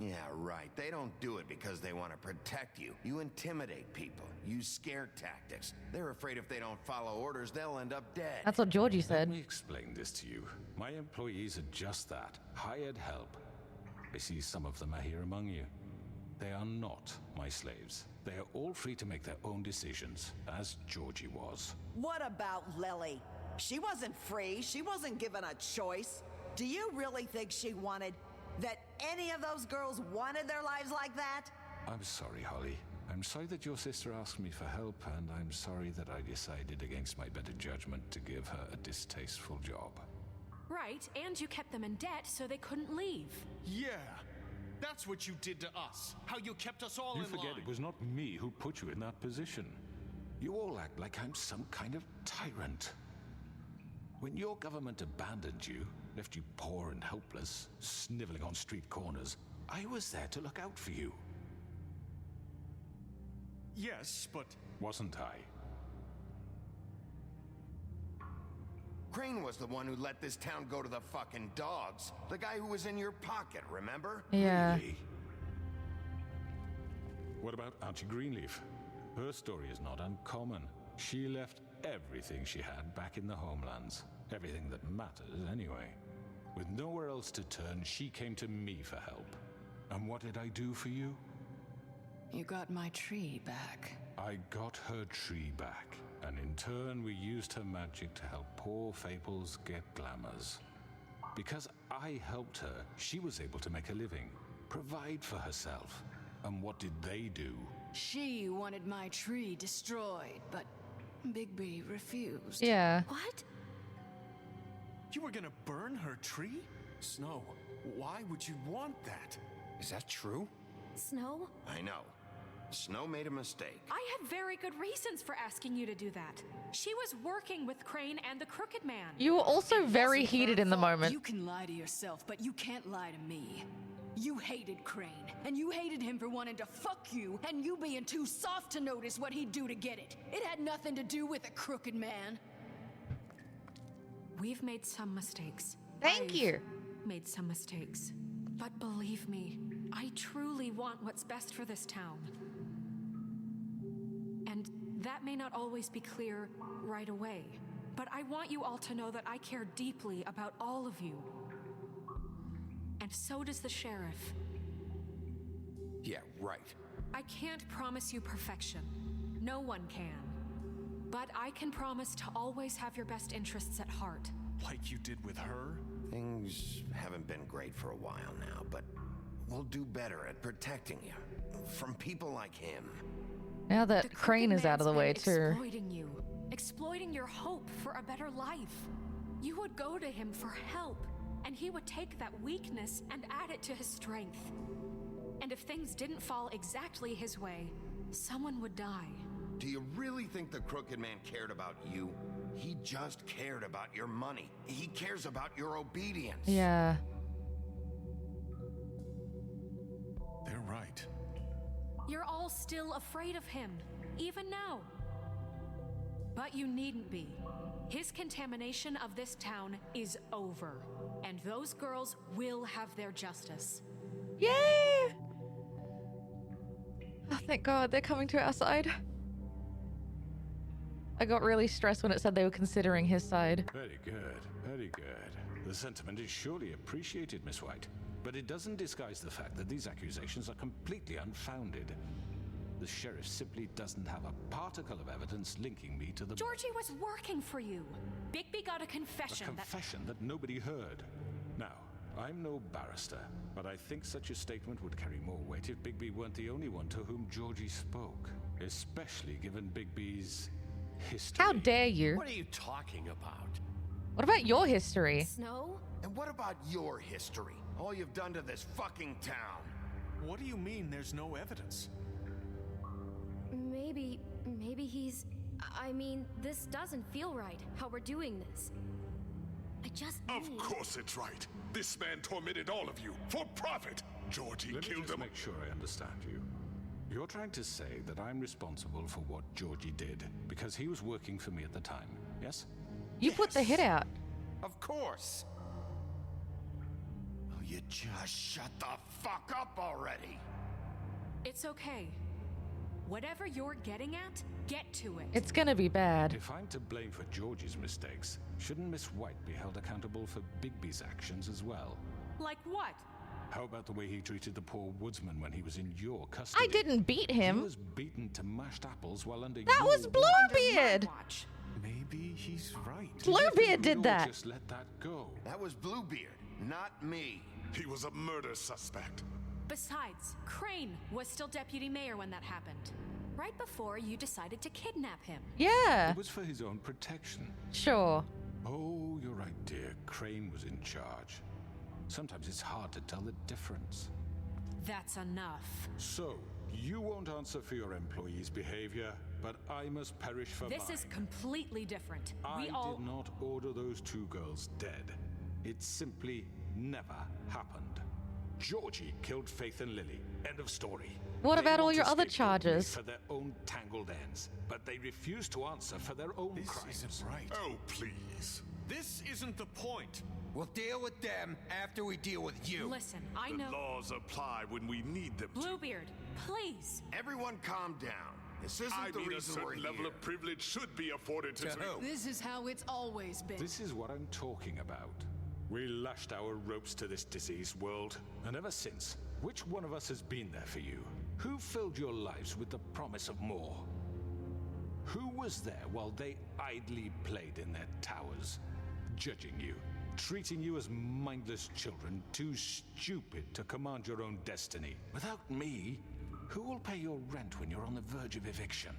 Yeah, right. They don't do it because they want to protect you. You intimidate people, use scare tactics. They're afraid if they don't follow orders, they'll end up dead. That's what Georgie said. Let me explain this to you. My employees are just that, hired help. I see some of them are here among you. They are not my slaves. They are all free to make their own decisions, as Georgie was. What about Lily? She wasn't free. She wasn't given a choice. Do you really think she wanted... that any of those girls wanted their lives like that? I'm sorry, Holly. I'm sorry that your sister asked me for help, and I'm sorry that I decided against my better judgment to give her a distasteful job. Right, and you kept them in debt so they couldn't leave. Yeah, that's what you did to us. How you kept us all You in forget line. it was not me who put you in that position. You all act like I'm some kind of tyrant. When your government abandoned you, left you poor and helpless, sniveling on street corners, I was there to look out for you. Yes, but... Wasn't I? Crane was the one who let this town go to the fucking dogs. The guy who was in your pocket, remember? Yeah. Really? What about Auntie Greenleaf? Her story is not uncommon. She left everything she had back in the homelands. Everything that matters, anyway. With nowhere else to turn, she came to me for help. And what did I do for you? You got my tree back. I got her tree back, and in turn we used her magic to help poor Fables get glamours. Because I helped her, she was able to make a living, provide for herself. And what did they do? She wanted my tree destroyed, but Bigby refused. Yeah. What? You were gonna burn her tree? Snow, why would you want that? Is that true? Snow? I know. Snow made a mistake. I had very good reasons for asking you to do that. She was working with Crane and the Crooked Man. You were also very heated in the moment. You can lie to yourself, but you can't lie to me. You hated Crane, and you hated him for wanting to fuck you, and you being too soft to notice what he'd do to get it. It had nothing to do with the Crooked Man. We've made some mistakes. Thank you. Made some mistakes. But believe me, I truly want what's best for this town. And that may not always be clear right away, but I want you all to know that I care deeply about all of you. And so does the sheriff. Yeah, right. I can't promise you perfection. No one can. But I can promise to always have your best interests at heart. Like you did with her? Things haven't been great for a while now, but we'll do better at protecting you from people like him. Now that Crane is out of the way, too. Exploiting your hope for a better life. You would go to him for help, and he would take that weakness and add it to his strength. And if things didn't fall exactly his way, someone would die. Do you really think the Crooked Man cared about you? He just cared about your money. He cares about your obedience. Yeah. They're right. You're all still afraid of him, even now. But you needn't be. His contamination of this town is over, and those girls will have their justice. Yay! Oh, thank God they're coming to our side. I got really stressed when it said they were considering his side. Very good, very good. The sentiment is surely appreciated, Miss White. But it doesn't disguise the fact that these accusations are completely unfounded. The sheriff simply doesn't have a particle of evidence linking me to the... Georgie was working for you. Bigby got a confession. A confession that nobody heard. Now, I'm no barrister, but I think such a statement would carry more weight if Bigby weren't the only one to whom Georgie spoke. Especially given Bigby's history. How dare you? What are you talking about? What about your history? Snow? And what about your history? All you've done to this fucking town. What do you mean there's no evidence? Maybe he's... I mean, this doesn't feel right, how we're doing this. I just need... Of course it's right. This man tormented all of you for profit. Georgie Let me killed just him. make sure I understand you. You're trying to say that I'm responsible for what Georgie did because he was working for me at the time, yes? You put the hit out. Of course. Well, You just shut the fuck up already. It's okay. Whatever you're getting at, get to it. It's gonna be bad. If I'm to blame for Georgie's mistakes, shouldn't Miss White be held accountable for Bigby's actions as well? Like what? How about the way he treated the poor woodsman when he was in your custody? I didn't beat him. He was beaten to mashed apples while under That your was Bluebeard. Maybe he's right. Bluebeard did that. Just let that go. That was Bluebeard, not me. He was a murder suspect. Besides, Crane was still deputy mayor when that happened. Right before you decided to kidnap him. Yeah. It was for his own protection. Sure. Oh, you're right, dear. Crane was in charge. Sometimes it's hard to tell the difference. That's enough. So, you won't answer for your employees' behavior, but I must perish for mine. This is completely different. I did not order those two girls dead. It simply never happened. Georgie killed Faith and Lily. End of story. What They about all want your to other scapegoat me charges? for their own tangled ends, but they refuse to answer for their own crimes. Isn't right. Oh, please. This isn't the point. We'll deal with them after we deal with you. Listen, I know. The laws apply when we need them to. Bluebeard, please. Everyone calm down. This isn't I the mean, a reason we're certain level here. of privilege should be afforded to who? This is how it's always been. This is what I'm talking about. We lashed our ropes to this diseased world, and ever since, which one of us has been there for you? Who filled your lives with the promise of more? Who was there while they idly played in their towers, judging you, treating you as mindless children, too stupid to command your own destiny? Without me, who will pay your rent when you're on the verge of eviction?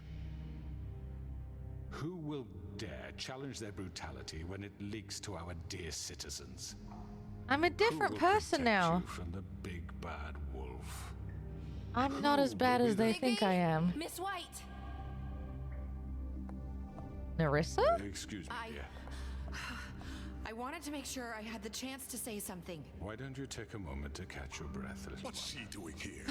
Who will dare challenge their brutality when it leaks to our dear citizens? I'm a different person now. You from the big bad wolf. I'm not as bad as they think I am. Miss White! Narissa? Excuse me, dear. I wanted to make sure I had the chance to say something. Why don't you take a moment to catch your breath, little What's she doing here?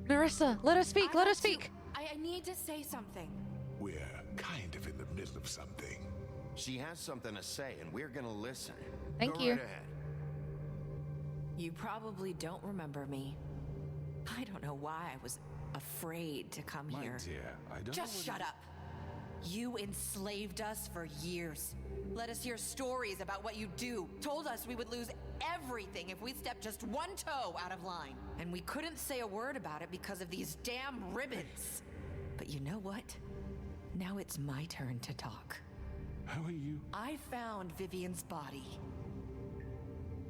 Narissa, let her speak, let her speak. I need to say something. We're kind of in the middle of something. She has something to say, and we're gonna listen. Thank Go you. right ahead. You probably don't remember me. I don't know why I was afraid to come My here. dear, I don't Just know shut up. You enslaved us for years. Let us hear stories about what you do. Told us we would lose everything if we stepped just one toe out of line. And we couldn't say a word about it because of these damn ribbons. But you know what? Now it's my turn to talk. How are you? I found Vivian's body.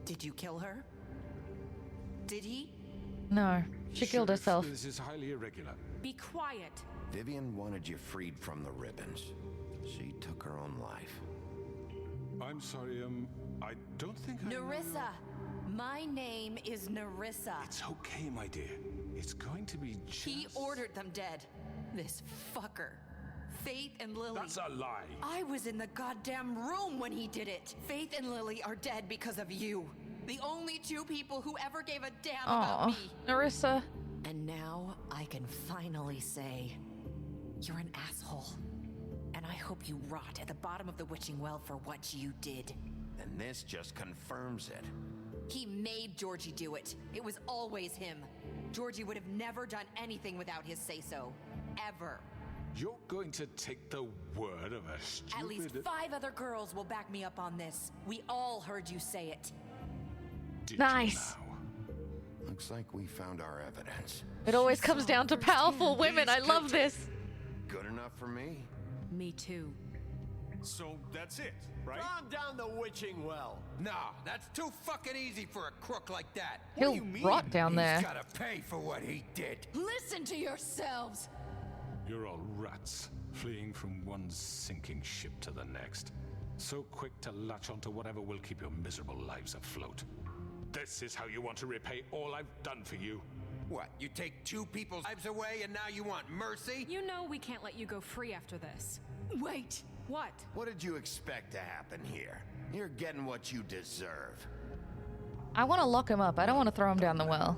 Did you kill her? Did he? No, she killed Sheriff, herself. This is highly irregular. Be quiet. Vivian wanted you freed from the ribbons. She took her own life. I'm sorry, I don't think I know Narissa! My name is Narissa. It's okay, my dear. It's going to be just... He ordered them dead. This fucker. Faith and Lily. That's a lie. I was in the goddamn room when he did it. Faith and Lily are dead because of you. The only two people who ever gave a damn about me. Narissa. And now I can finally say, you're an asshole. And I hope you rot at the bottom of the witching well for what you did. And this just confirms it. He made Georgie do it. It was always him. Georgie would have never done anything without his say-so. Ever. You're going to take the word of a stupid... At least 5 other girls will back me up on this. We all heard you say it. Did Nice. Looks like we found our evidence. It always comes down to powerful women. I love this. Good enough for me? Me too. So that's it, right? Calm down the witching well. Nah, that's too fucking easy for a crook like that. He'll rot down there. He's gotta pay for what he did. Listen to yourselves! You're all rats, fleeing from one sinking ship to the next. So quick to latch onto whatever will keep your miserable lives afloat. This is how you want to repay all I've done for you. What, you take 2 people's lives away and now you want mercy? You know we can't let you go free after this. Wait! What? What did you expect to happen here? You're getting what you deserve. I want to lock him up. I don't want to throw him down the well.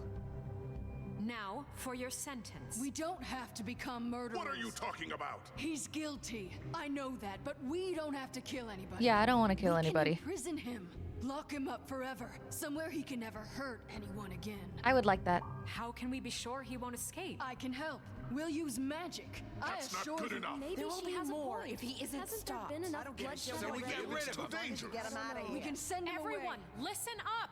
Now, for your sentence. We don't have to become murderers. What are you talking about? He's guilty. I know that, but we don't have to kill anybody. Yeah, I don't want to kill We anybody. can imprison him. Lock him up forever. Somewhere he can never hurt anyone again. I would like that. How can we be sure he won't escape? I can help. We'll use magic. That's not good enough. Maybe There will she be has more a point. if he isn't Hasn't stopped. there been enough I don't give a bloodshed? shit. So we get rid It's of too him. dangerous. Get him out of here. We can send him Everyone, away. listen up!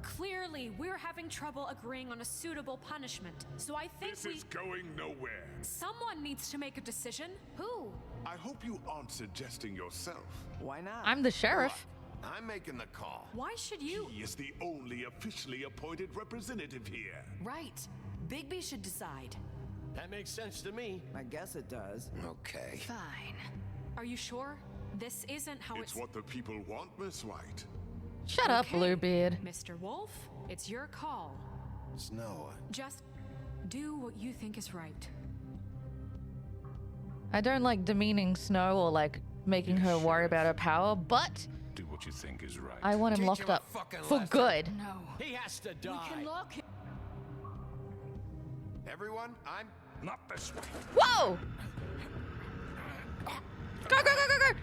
Clearly, we're having trouble agreeing on a suitable punishment, so I think This is going nowhere. someone needs to make a decision. Who? I hope you aren't suggesting yourself. Why not? I'm the sheriff. I'm making the call. Why should you? He is the only officially appointed representative here. Right. Bigby should decide. That makes sense to me. I guess it does. Okay. Fine. Are you sure? This isn't how It's what the people want, Miss White. Shut up, Bluebeard. Mr. Wolf, it's your call. Snow. Just do what you think is right. I don't like demeaning Snow or like making her worry about her power, but Do what you think is right. I want him Teach locked him a up fucking for lesson. good. No. He has to We die. can lock him. Everyone, I'm Not this way. Whoa! Go, go, go, go, go!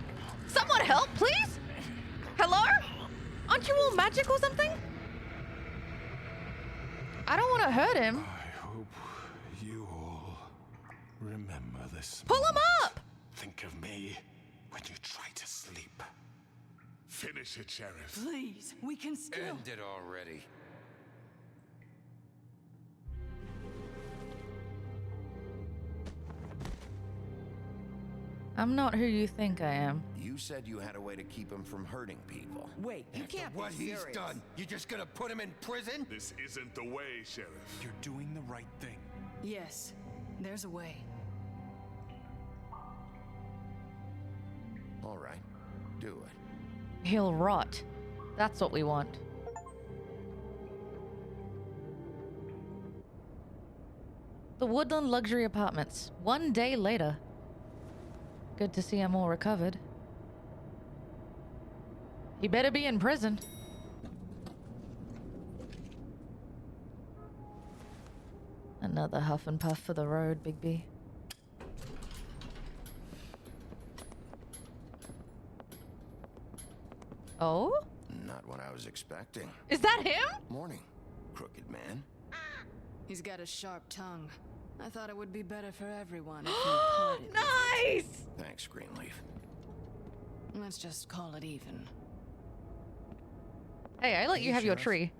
Someone help, please! Hello? Aren't you all magic or something? I don't want to hurt him. I hope you all remember this. Pull him up! Think of me when you try to sleep. Finish it, Sheriff. Please, we can still. End it already. I'm not who you think I am. You said you had a way to keep him from hurting people. Wait, you After can't what be he's serious. done, you just gonna put him in prison? This isn't the way, Sheriff. You're doing the right thing. Yes, there's a way. All right, do it. He'll rot. That's what we want. The Woodland Luxury Apartments. 1 day later. Good to see I'm all recovered. He better be in prison. Another huff and puff for the road, Bigby. Oh? Not what I was expecting. Is that him? Morning, crooked man. He's got a sharp tongue. I thought it would be better for everyone if he parted. Nice! Thanks, Greenleaf. Let's just call it even. Hey, I let you have your Sheriff. tree.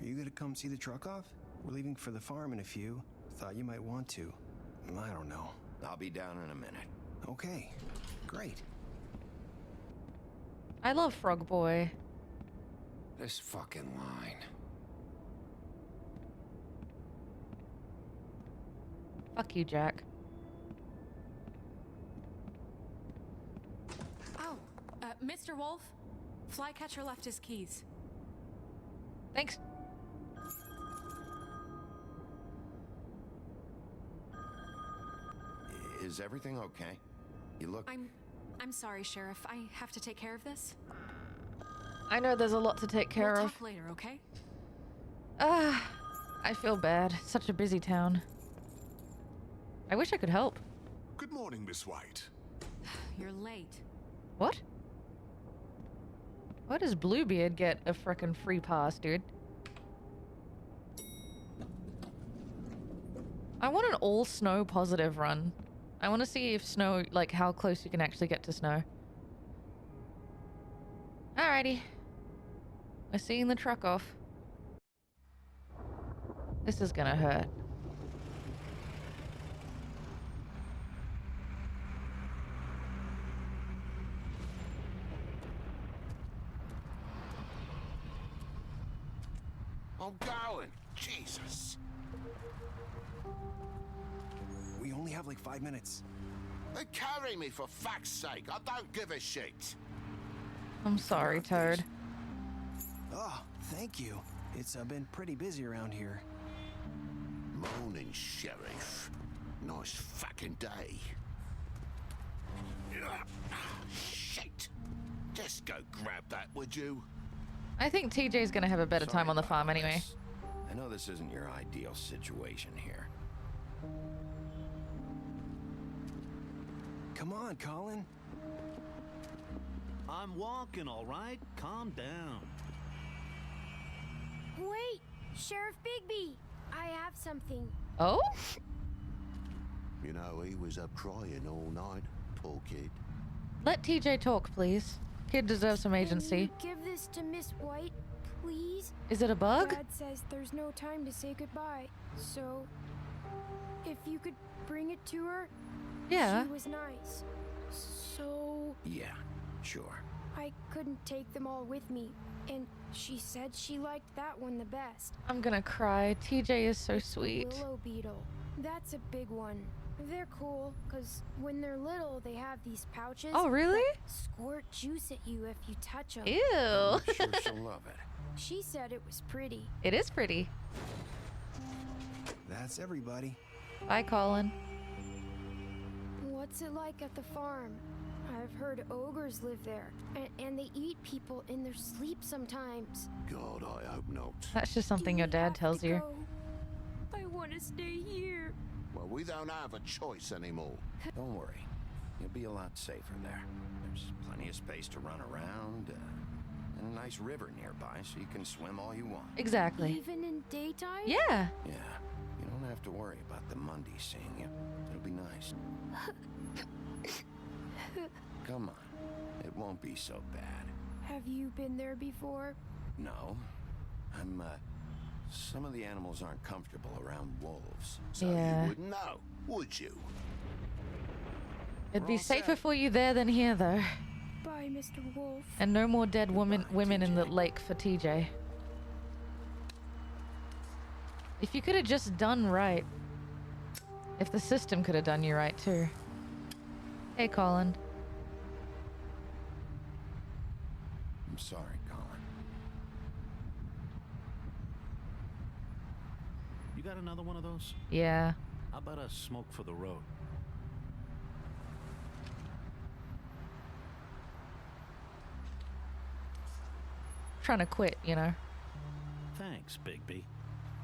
Are you gonna come see the truck off? We're leaving for the farm in a few. Thought you might want to. I don't know. I'll be down in a minute. Okay, great. I love Frog Boy. This fucking line. Fuck you, Jack. Oh, Mr. Wolf, Flycatcher left his keys. Thanks. Is everything okay? You look... I'm sorry, Sheriff. I have to take care of this. I know there's a lot to take care We'll of. talk later, okay? I feel bad. Such a busy town. I wish I could help. Good morning, Miss White. You're late. What? Why does Bluebeard get a frickin' free pass, dude? I want an all snow positive run. I want to see if snow, like how close you can actually get to snow. Alrighty. We're seeing the truck off. This is gonna hurt. I'm going. Jesus. We only have like 5 minutes. They carry me for fuck's sake. I don't give a shit. I'm sorry, Toad. Oh, thank you. It's been pretty busy around here. Morning, Sheriff. Nice fucking day. Shit. Just go grab that, would you? I think TJ's gonna have a better time on the farm anyway. know this isn't your ideal situation here. Come on, Colin. I'm walking, all right? Calm down. Wait! Sheriff Bigby! I have something. Oh? You know, he was up crying all night, poor kid. Let TJ talk, please. Kid deserves some agency. Can you give this to Miss White, please? Is it a bug? Dad says there's no time to say goodbye, so if you could bring it to her. Yeah. She was nice. So Yeah, sure. I couldn't take them all with me, and she said she liked that one the best. I'm gonna cry. TJ is so sweet. Willow beetle. That's a big one. They're cool, because when they're little, they have these pouches. Oh, really? That squirt juice at you if you touch them. Ew. I'm sure she'll love it. She said it was pretty. It is pretty. That's everybody. Bye, Colin. What's it like at the farm? I've heard ogres live there, and they eat people in their sleep sometimes. God, I hope not. That's just something your dad tells you. I want to stay here. Well, we don't have a choice anymore. Don't worry. You'll be a lot safer there. There's plenty of space to run around, and a nice river nearby so you can swim all you want. Exactly. Even in daytime? Yeah. Yeah. You don't have to worry about the Mundies seeing you. It'll be nice. Come on. It won't be so bad. Have you been there before? No. Some of the animals aren't comfortable around wolves. So Yeah. you wouldn't know, would you? It'd be safer for you there than here, though. Bye, Mr. Wolf. And no more dead women in the lake for TJ. If you could have just done right. If the system could have done you right, too. Hey, Colin. I'm sorry, Colin. You got another one of those? Yeah. How about a smoke for the road? Trying to quit, you know. Thanks, Bigby.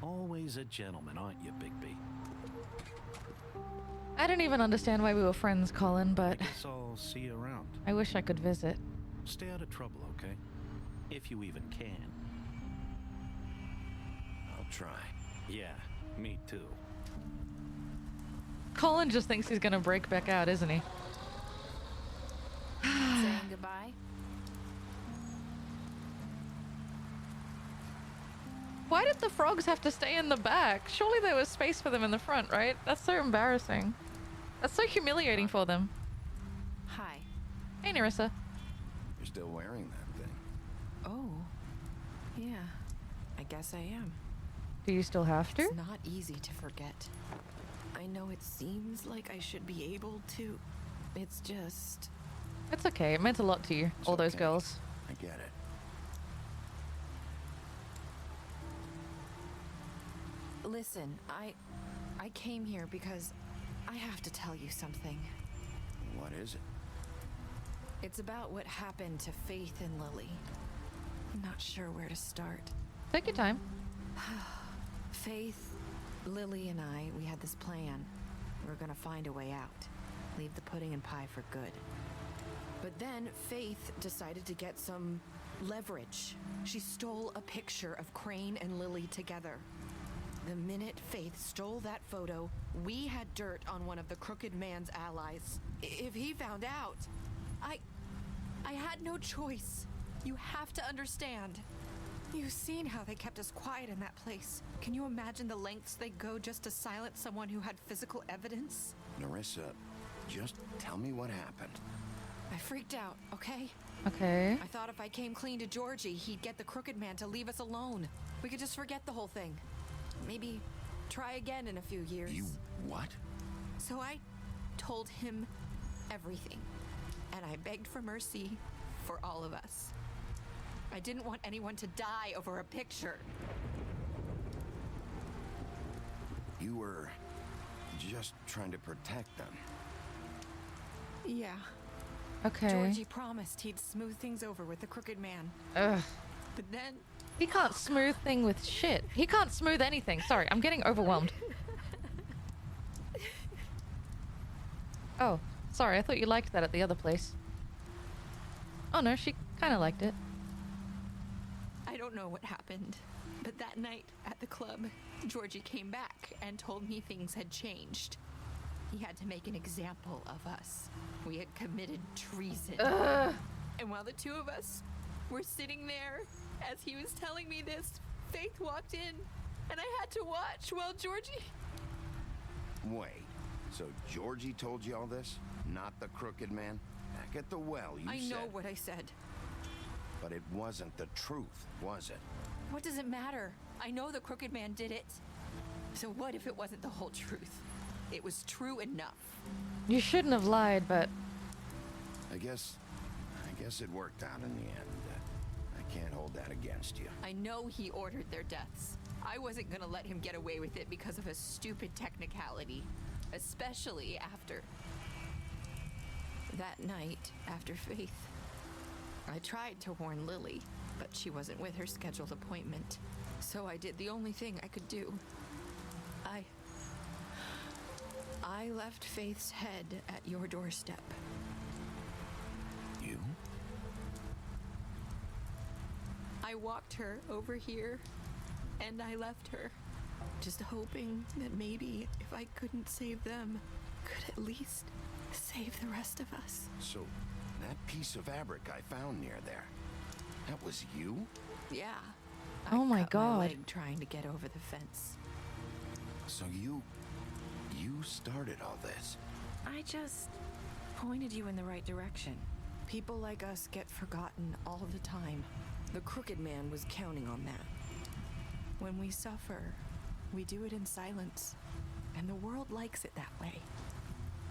Always a gentleman, aren't you, Bigby? I don't even understand why we were friends, Colin, but I guess I'll see you around. I wish I could visit. Stay out of trouble, okay? If you even can. I'll try. Yeah, me too. Colin just thinks he's gonna break back out, isn't he? Saying goodbye? Why did the frogs have to stay in the back? Surely there was space for them in the front, right? That's so embarrassing. That's so humiliating for them. Hi. Hey, Nerissa. You're still wearing that thing. Oh. Yeah. I guess I am. Do you still have to? It's not easy to forget. I know it seems like I should be able to. It's just... It's okay. It meant a lot to you, all those girls. I get it. Listen, I came here because I have to tell you something. What is it? It's about what happened to Faith and Lily. I'm not sure where to start. Take your time. Faith, Lily, and we had this plan. We were gonna find a way out. Leave the pudding and pie for good. But then Faith decided to get some leverage. She stole a picture of Crane and Lily together. The minute Faith stole that photo, we had dirt on one of the Crooked Man's allies. If he found out, I had no choice. You have to understand. You've seen how they kept us quiet in that place. Can you imagine the lengths they go just to silence someone who had physical evidence? Nerissa, just tell me what happened. I freaked out, okay? Okay. I thought if I came clean to Georgie, he'd get the Crooked Man to leave us alone. We could just forget the whole thing. Maybe try again in a few years. You what? So I told him everything. And I begged for mercy for all of us. I didn't want anyone to die over a picture. You were just trying to protect them. Yeah. Okay. Georgie promised he'd smooth things over with the Crooked Man. Ugh. But then He can't smooth thing with shit. He can't smooth anything. Sorry, I'm getting overwhelmed. Oh, sorry. I thought you liked that at the other place. Oh no, she kind of liked it. I don't know what happened, but that night at the club, Georgie came back and told me things had changed. He had to make an example of us. We had committed treason. Ugh. And while the two of us were sitting there, as he was telling me this, Faith walked in, and I had to watch while Georgie... Wait, so Georgie told you all this? Not the crooked man? Back at the well, you said... I know what I said. But it wasn't the truth, was it? What does it matter? I know the crooked man did it. So what if it wasn't the whole truth? It was true enough. You shouldn't have lied, but... I guess it worked out in the end. I can't hold that against you. I know he ordered their deaths. I wasn't gonna let him get away with it because of a stupid technicality. Especially after... that night, after Faith. I tried to warn Lily, but she wasn't with her scheduled appointment. So I did the only thing I could do. I left Faith's head at your doorstep. You? I walked her over here, and I left her, just hoping that maybe if I couldn't save them, could at least save the rest of us. So, that piece of fabric I found near there, that was you? Yeah. Oh my I cut God. my leg trying to get over the fence. So you started all this? I just pointed you in the right direction. People like us get forgotten all the time. The crooked man was counting on that. When we suffer, we do it in silence, and the world likes it that way.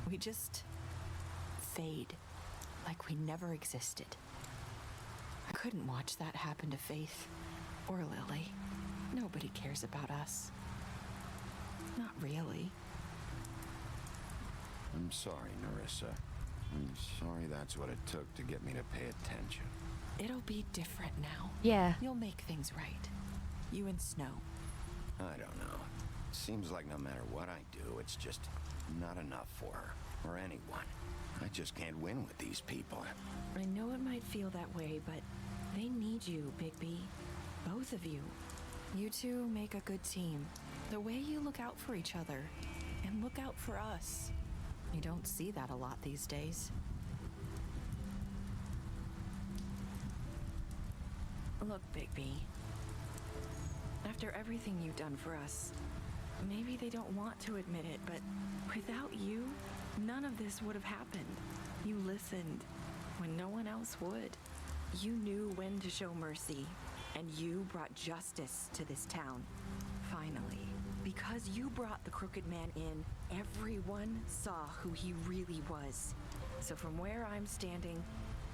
We just fade, like we never existed. I couldn't watch that happen to Faith or Lily. Nobody cares about us. Not really. I'm sorry, Narissa. I'm sorry that's what it took to get me to pay attention. It'll be different now. Yeah. You'll make things right. You and Snow. I don't know. Seems like no matter what I do, it's just not enough for her, or anyone. I just can't win with these people. I know it might feel that way, but they need you, Bigby. Both of you. You two make a good team. The way you look out for each other, and look out for us. You don't see that a lot these days. Look, Bigby. After everything you've done for us, maybe they don't want to admit it, but without you, none of this would have happened. You listened when no one else would. You knew when to show mercy, and you brought justice to this town. Finally. Because you brought the crooked man in, everyone saw who he really was. So from where I'm standing,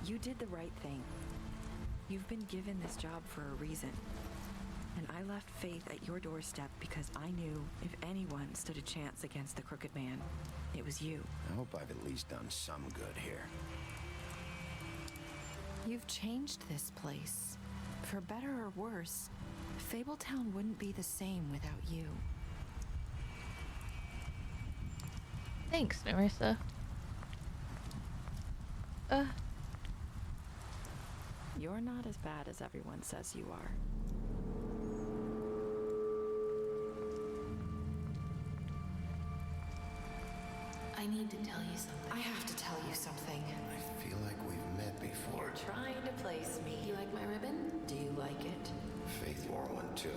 you did the right thing. You've been given this job for a reason. And I left Faith at your doorstep because I knew if anyone stood a chance against the crooked man, it was you. I hope I've at least done some good here. You've changed this place. For better or worse, Fabletown wouldn't be the same without you. Thanks, Narissa. You're not as bad as everyone says you are. I need to tell you something. I have to tell you something. I feel like we've met before. You're trying to place me. You like my ribbon? Do you like it? Faith wore one too.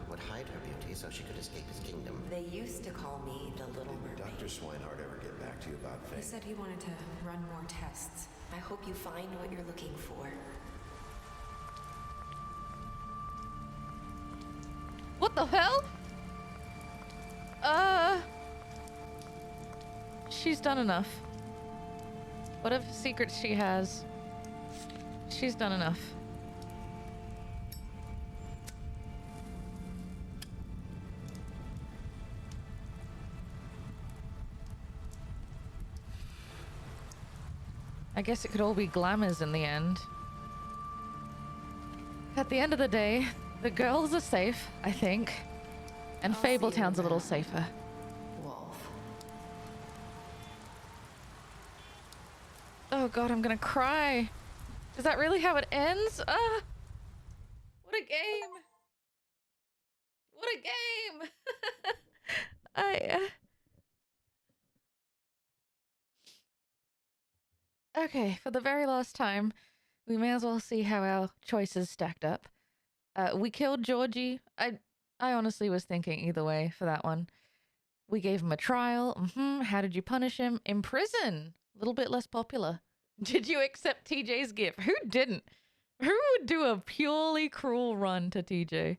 Would hide her beauty so she could escape his kingdom. They used to call me the Little Did Mermaid. Dr. Swinehart ever get back to you about He Faith? said he wanted to run more tests. I hope you find what you're looking for. What the hell? She's done enough. Whatever secrets she has, she's done enough. I guess it could all be glamours in the end. At the end of the day, The girls are safe, I think. And Fabletown's a little safer. Wolf. Oh god, I'm gonna cry. Is that really how it ends? What a game. What a game. Okay, for the very last time, we may as well see how our choices stacked up. We killed Georgie. I honestly was thinking either way for that one. We gave him a trial. How did you punish him? In prison. A little bit less popular. Did you accept TJ's gift? Who didn't? Who would do a purely cruel run to TJ?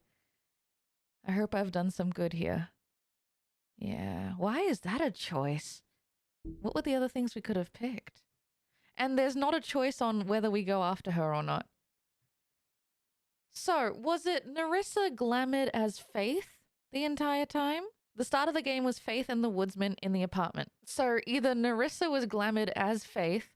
I hope I've done some good here. Yeah, why is that a choice? What were the other things we could have picked? And there's not a choice on whether we go after her or not. So, was it Nerissa glamoured as Faith the entire time? The start of the game was Faith and the woodsman in the apartment. So either Nerissa was glamoured as Faith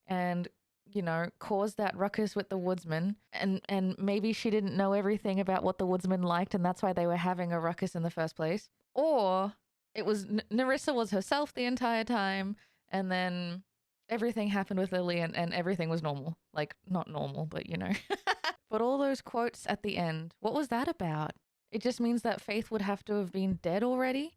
and, you know, caused that ruckus with the woodsman, and maybe she didn't know everything about what the woodsman liked and that's why they were having a ruckus in the first place. Or it was Nerissa was herself the entire time, and then everything happened with Lily and everything was normal. Like, not normal, but you know. But all those quotes at the end, what was that about? It just means that Faith would have to have been dead already,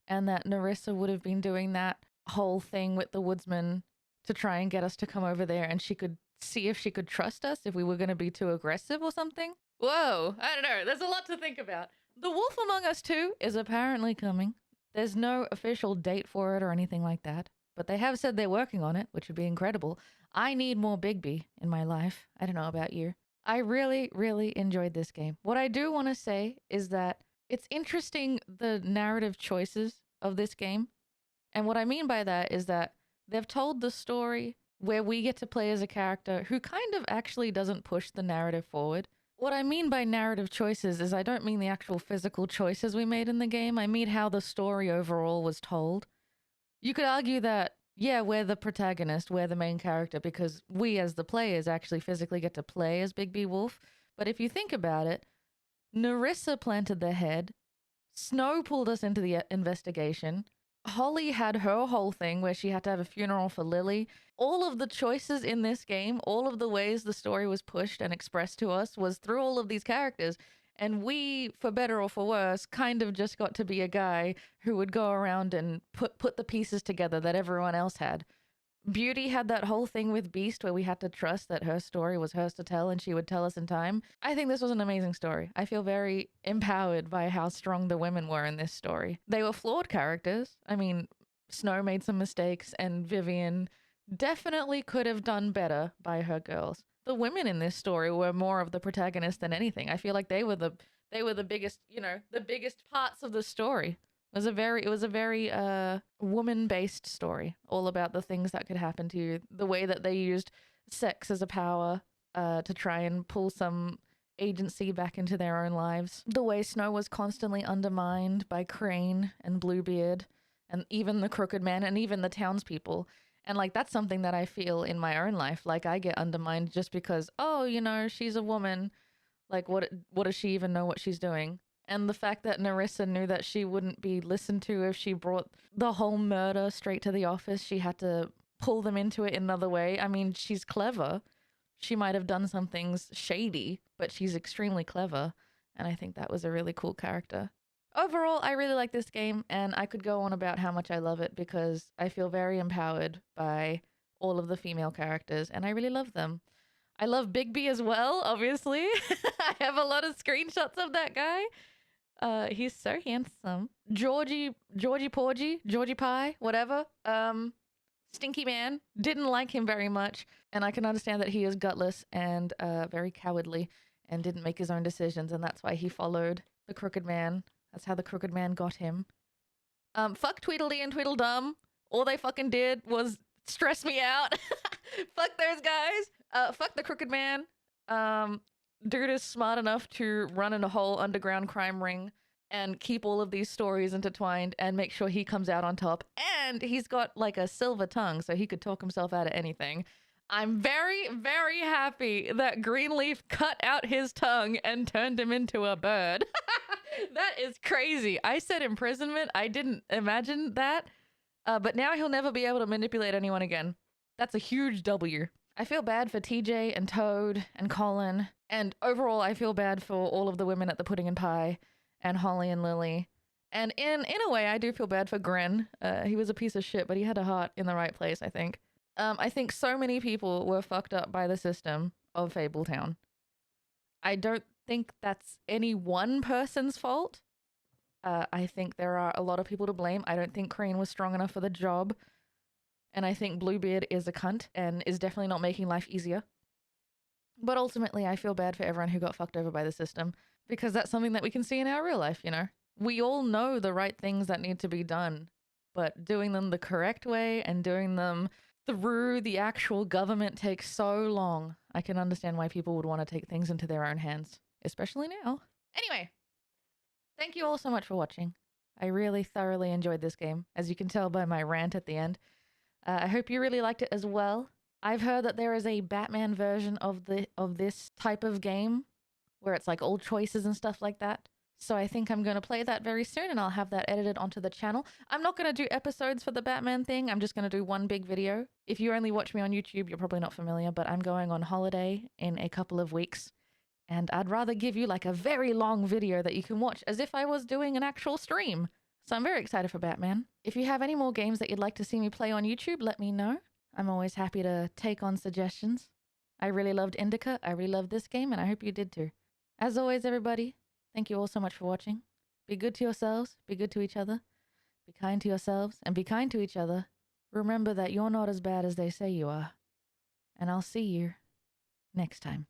and that Nerissa would have been doing that whole thing with the woodsman to try and get us to come over there, and she could see if she could trust us, if we were going to be too aggressive or something. Whoa, I don't know. There's a lot to think about. The Wolf Among Us 2 is apparently coming. There's no official date for it or anything like that, but they have said they're working on it, which would be incredible. I need more Bigby in my life. I don't know about you. I really, really enjoyed this game. What I do want to say is that it's interesting, the narrative choices of this game. And what I mean by that is that they've told the story where we get to play as a character who kind of actually doesn't push the narrative forward. What I mean by narrative choices is I don't mean the actual physical choices we made in the game. I mean how the story overall was told. You could argue that, yeah, we're the protagonist, we're the main character, because we as the players actually physically get to play as Bigby Wolf. But if you think about it, Nerissa planted the head, Snow pulled us into the investigation, Holly had her whole thing where she had to have a funeral for Lily. All of the choices in this game, all of the ways the story was pushed and expressed to us was through all of these characters. And we, for better or for worse, kind of just got to be a guy who would go around and put the pieces together that everyone else had. Beauty had that whole thing with Beast where we had to trust that her story was hers to tell and she would tell us in time. I think this was an amazing story. I feel very empowered by how strong the women were in this story. They were flawed characters. I mean, Snow made some mistakes and Vivian definitely could have done better by her girls. The women in this story were more of the protagonist than anything. I feel like they were the biggest, you know, the biggest parts of the story. It was a very woman-based story, all about the things that could happen to you, the way that they used sex as a power to try and pull some agency back into their own lives. The way Snow was constantly undermined by Crane and Bluebeard and even the Crooked Man and even the townspeople. And like, that's something that I feel in my own life. Like, I get undermined just because, oh, you know, she's a woman. Like, what does she even know what she's doing? And the fact that Nerissa knew that she wouldn't be listened to if she brought the whole murder straight to the office. She had to pull them into it in another way. I mean, she's clever. She might have done some things shady, but she's extremely clever. And I think that was a really cool character. Overall, I really like this game, and I could go on about how much I love it because I feel very empowered by all of the female characters, and I really love them. I love Bigby as well, obviously. I have a lot of screenshots of that guy. He's so handsome. Georgie Pie, whatever. Stinky Man. Didn't like him very much, and I can understand that he is gutless and very cowardly and didn't make his own decisions, and that's why he followed the Crooked Man. That's how the Crooked Man got him. Fuck Tweedledee and Tweedledum. All they fucking did was stress me out. Fuck those guys. Fuck the Crooked Man. Dude is smart enough to run in a whole underground crime ring and keep all of these stories intertwined and make sure he comes out on top. And he's got like a silver tongue, so he could talk himself out of anything. I'm very, very happy that Greenleaf cut out his tongue and turned him into a bird. That is crazy. I said imprisonment. I didn't imagine that. But now he'll never be able to manipulate anyone again. That's a huge W. I feel bad for TJ and Toad and Colin. And overall, I feel bad for all of the women at the Pudding and Pie and Holly and Lily. And in a way, I do feel bad for Gren. He was a piece of shit, but he had a heart in the right place, I think. I think so many people were fucked up by the system of Fabletown. I don't think that's any one person's fault. I think there are a lot of people to blame. I don't think Crane was strong enough for the job. And I think Bluebeard is a cunt and is definitely not making life easier. But ultimately, I feel bad for everyone who got fucked over by the system, because that's something that we can see in our real life, you know? We all know the right things that need to be done, but doing them the correct way and doing them through the actual government takes so long. I can understand why people would want to take things into their own hands, especially now. Anyway, thank you all so much for watching. I really thoroughly enjoyed this game, as you can tell by my rant at the end. I hope you really liked it as well. I've heard that there is a Batman version of this type of game, where it's like all choices and stuff like that. So I think I'm going to play that very soon, and I'll have that edited onto the channel. I'm not going to do episodes for the Batman thing. I'm just going to do one big video. If you only watch me on YouTube, you're probably not familiar, but I'm going on holiday in a couple of weeks. And I'd rather give you like a very long video that you can watch as if I was doing an actual stream. So I'm very excited for Batman. If you have any more games that you'd like to see me play on YouTube, let me know. I'm always happy to take on suggestions. I really loved Indica. I really loved this game, and I hope you did too. As always, everybody, thank you all so much for watching. Be good to yourselves, be good to each other, be kind to yourselves, and be kind to each other. Remember that you're not as bad as they say you are. And I'll see you next time.